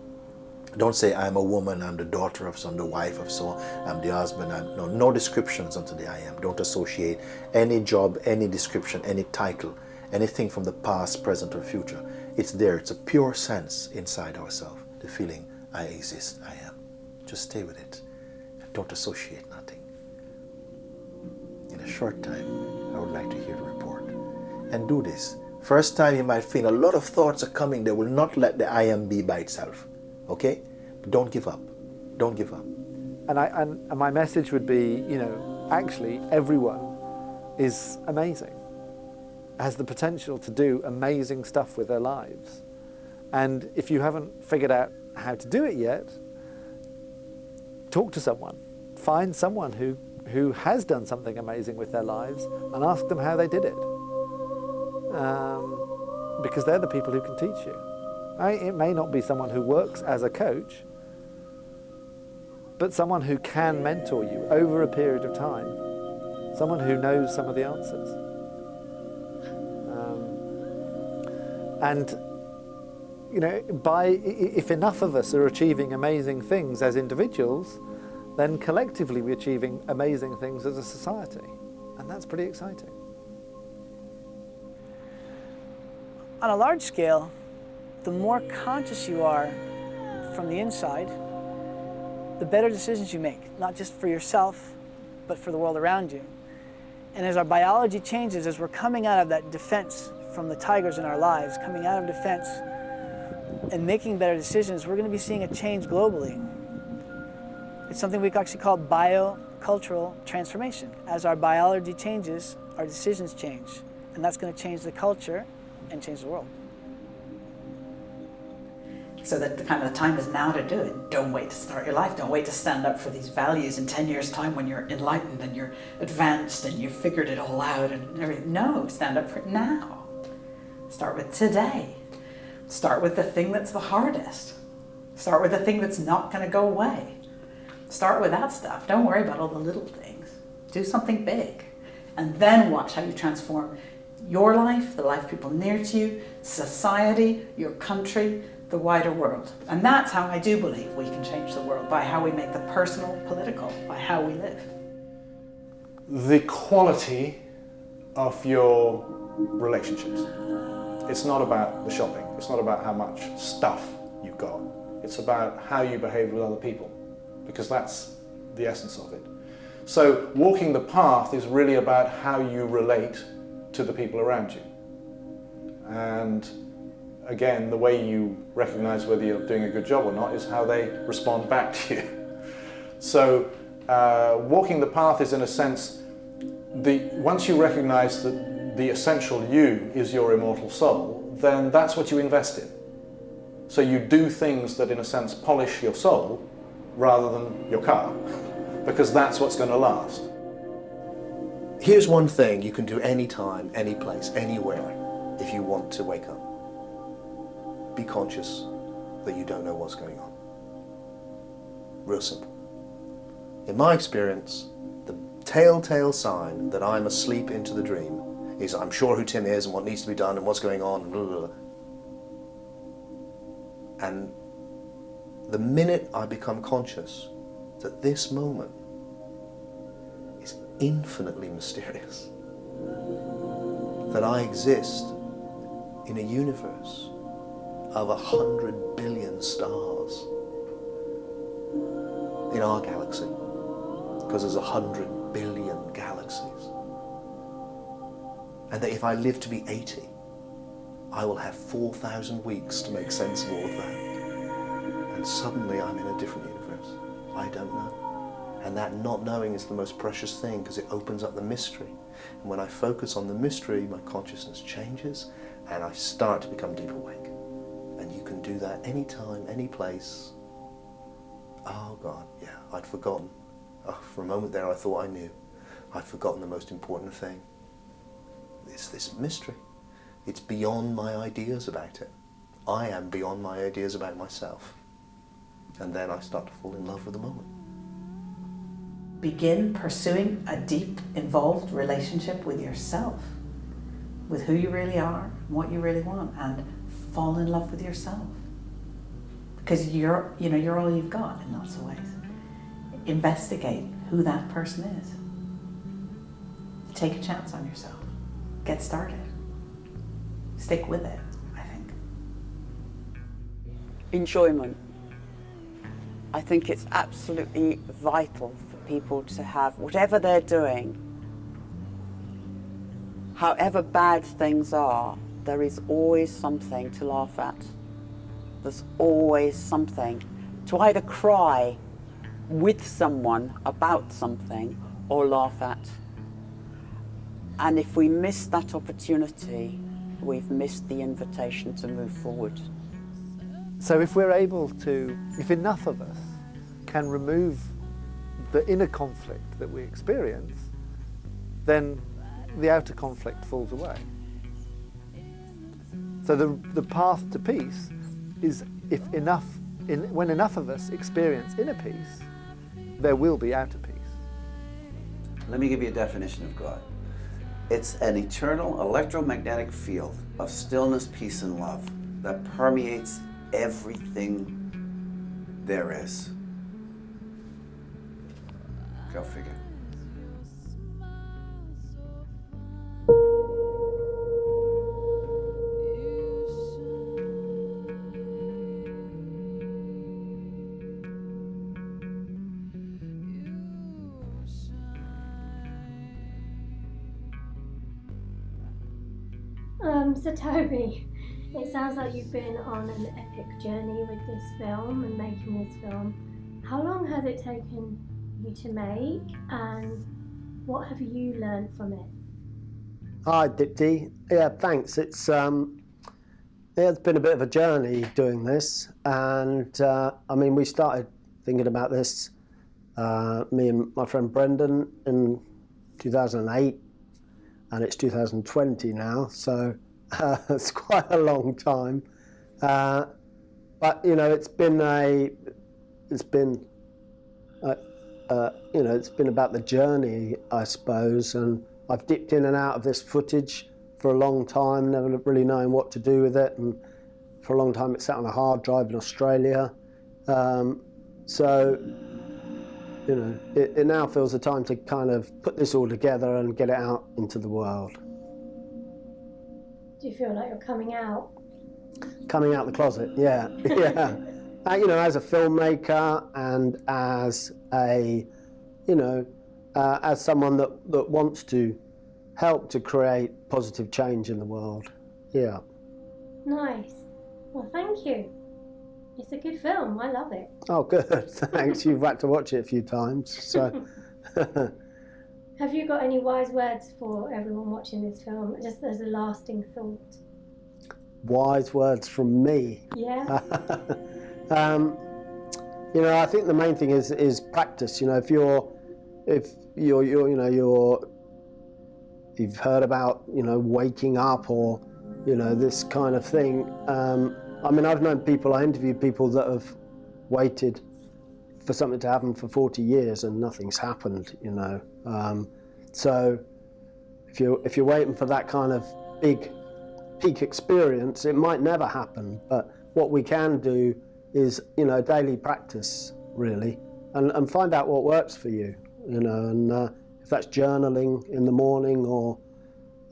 Don't say I'm a woman, I'm the daughter of some, the wife of so, I'm the husband. No descriptions unto the I am. Don't associate any job, any description, any title, anything from the past, present, or future. It's there. It's a pure sense inside ourselves. The feeling I exist, I am. Just stay with it. Don't associate nothing. In a short time, I would like to hear the report. And do this. First time you might feel a lot of thoughts are coming. They will not let the I am be by itself. Okay? But don't give up. Don't give up. And my message would be, actually everyone is amazing, has the potential to do amazing stuff with their lives. And if you haven't figured out how to do it yet, talk to someone. Find someone who has done something amazing with their lives and ask them how they did it. Because they're the people who can teach you. It may not be someone who works as a coach, but someone who can mentor you over a period of time, someone who knows some of the answers. If enough of us are achieving amazing things as individuals, then collectively we're achieving amazing things as a society. And that's pretty exciting. On a large scale, the more conscious you are from the inside, the better decisions you make, not just for yourself, but for the world around you. And as our biology changes, as we're coming out of that defense from the tigers in our lives, coming out of defense and making better decisions, we're going to be seeing a change globally. It's something we actually call biocultural transformation. As our biology changes, our decisions change. And that's going to change the culture and change the world. So that the time is now to do it. Don't wait to start your life. Don't wait to stand up for these values in 10 years' time when you're enlightened and you're advanced and you've figured it all out and everything. No, stand up for it now. Start with today. Start with the thing that's the hardest. Start with the thing that's not going to go away. Start with that stuff. Don't worry about all the little things. Do something big. And then watch how you transform your life, the life of people near to you, society, your country, the wider world. And that's how I do believe we can change the world, by how we make the personal political, by how we live. The quality of your relationships. It's not about the shopping. It's not about how much stuff you've got. It's about how you behave with other people, because that's the essence of it. So walking the path is really about how you relate to the people around you. And again, the way you recognize whether you're doing a good job or not is how they respond back to you. So walking the path is, in a sense, once you recognize that the essential you is your immortal soul, then that's what you invest in. So you do things that, in a sense, polish your soul rather than your car, because that's what's going to last. Here's one thing you can do anytime, any place, anywhere, if you want to wake up. Be conscious that you don't know what's going on. Real simple. In my experience, the telltale sign that I'm asleep into the dream is I'm sure who Tim is and what needs to be done and what's going on, and blah, blah, blah. And the minute I become conscious that this moment is infinitely mysterious, that I exist in a universe of 100 billion stars in our galaxy, because there's 100 billion galaxies, and that if I live to be 80, I will have 4,000 weeks to make sense of all of that. And suddenly I'm in a different universe. I don't know. And that not knowing is the most precious thing, because it opens up the mystery. And when I focus on the mystery, my consciousness changes and I start to become deep awake. And you can do that anytime, any place. Oh God, yeah, I'd forgotten. Oh, for a moment there I thought I knew. I'd forgotten the most important thing. It's this mystery. It's beyond my ideas about it. I am beyond my ideas about myself. And then I start to fall in love with the moment. Begin pursuing a deep, involved relationship with yourself, with who you really are, what you really want, and fall in love with yourself. Because you're all you've got in lots of ways. Investigate who that person is. Take a chance on yourself. Get started. Stick with it, I think. Enjoyment. I think it's absolutely vital for people to have, whatever they're doing, however bad things are, there is always something to laugh at. There's always something to either cry with someone about something or laugh at. And if we miss that opportunity, we've missed the invitation to move forward. So if we're able to, if enough of us can remove the inner conflict that we experience, then the outer conflict falls away. So the path to peace is when enough of us experience inner peace, there will be outer peace. Let me give you a definition of God. It's an eternal electromagnetic field of stillness, peace, and love that permeates everything there is. Go figure. So Toby, it sounds like you've been on an epic journey with this film and making this film. How long has it taken you to make, and what have you learned from it? Hi Dipti. Yeah, thanks. It's been a bit of a journey doing this, and we started thinking about this, me and my friend Brendan, in 2008, and it's 2020 now, so it's quite a long time. But it's been about the journey, I suppose, and I've dipped in and out of this footage for a long time, never really knowing what to do with it, and for a long time it sat on a hard drive in Australia. It now feels the time to kind of put this all together and get it out into the world. Do you feel like you're coming out? Coming out the closet, yeah, yeah. As a filmmaker and as as someone that wants to help to create positive change in the world, yeah. Nice. Well, thank you. It's a good film. I love it. Oh, good. Thanks. You've had to watch it a few times. So. Have you got any wise words for everyone watching this film, just as a lasting thought? Wise words from me. Yeah. I think the main thing is practice. If you've heard about waking up or this kind of thing. I've known people, I interviewed people that have waited for something to happen for 40 years and nothing's happened, So if you're waiting for that kind of big peak experience, it might never happen. But what we can do is, daily practice, really, and find out what works for you, and if that's journaling in the morning or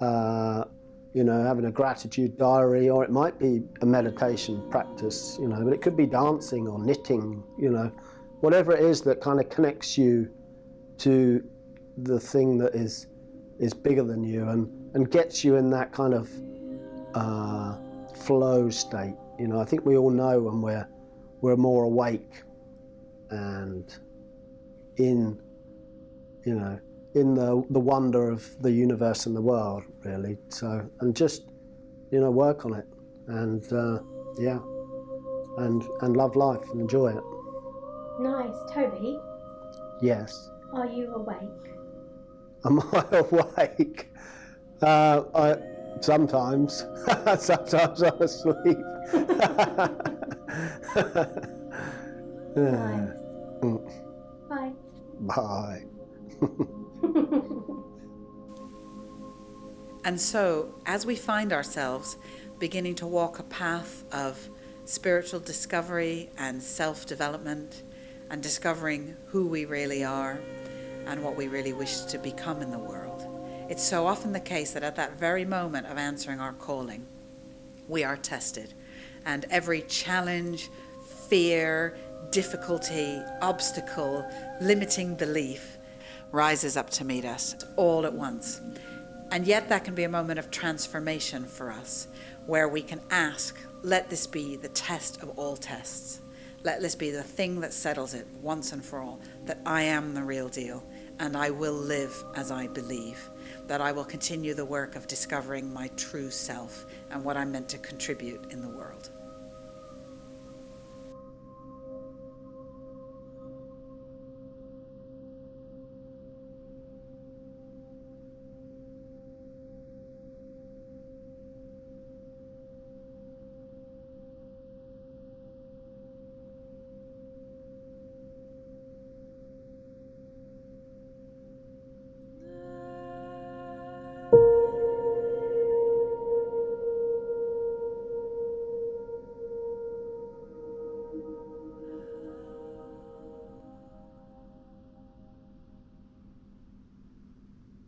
having a gratitude diary, or it might be a meditation practice, but it could be dancing or knitting, whatever it is that kind of connects you to the thing that is bigger than you and gets you in that kind of flow state. I think we all know when we're more awake and in the wonder of the universe and the world, really. So, and just, work on it. And, yeah. and love life and enjoy it. Nice. Toby, Yes. are you awake? Am I awake? Sometimes. Sometimes I'm asleep. Nice. Bye. Bye. And so, as we find ourselves beginning to walk a path of spiritual discovery and self-development, and discovering who we really are and what we really wish to become in the world, it's so often the case that at that very moment of answering our calling, we are tested. And every challenge, fear, difficulty, obstacle, limiting belief rises up to meet us all at once. And yet that can be a moment of transformation for us, where we can ask, let this be the test of all tests. Let this be the thing that settles it once and for all, that I am the real deal, and I will live as I believe, that I will continue the work of discovering my true self and what I'm meant to contribute in the world.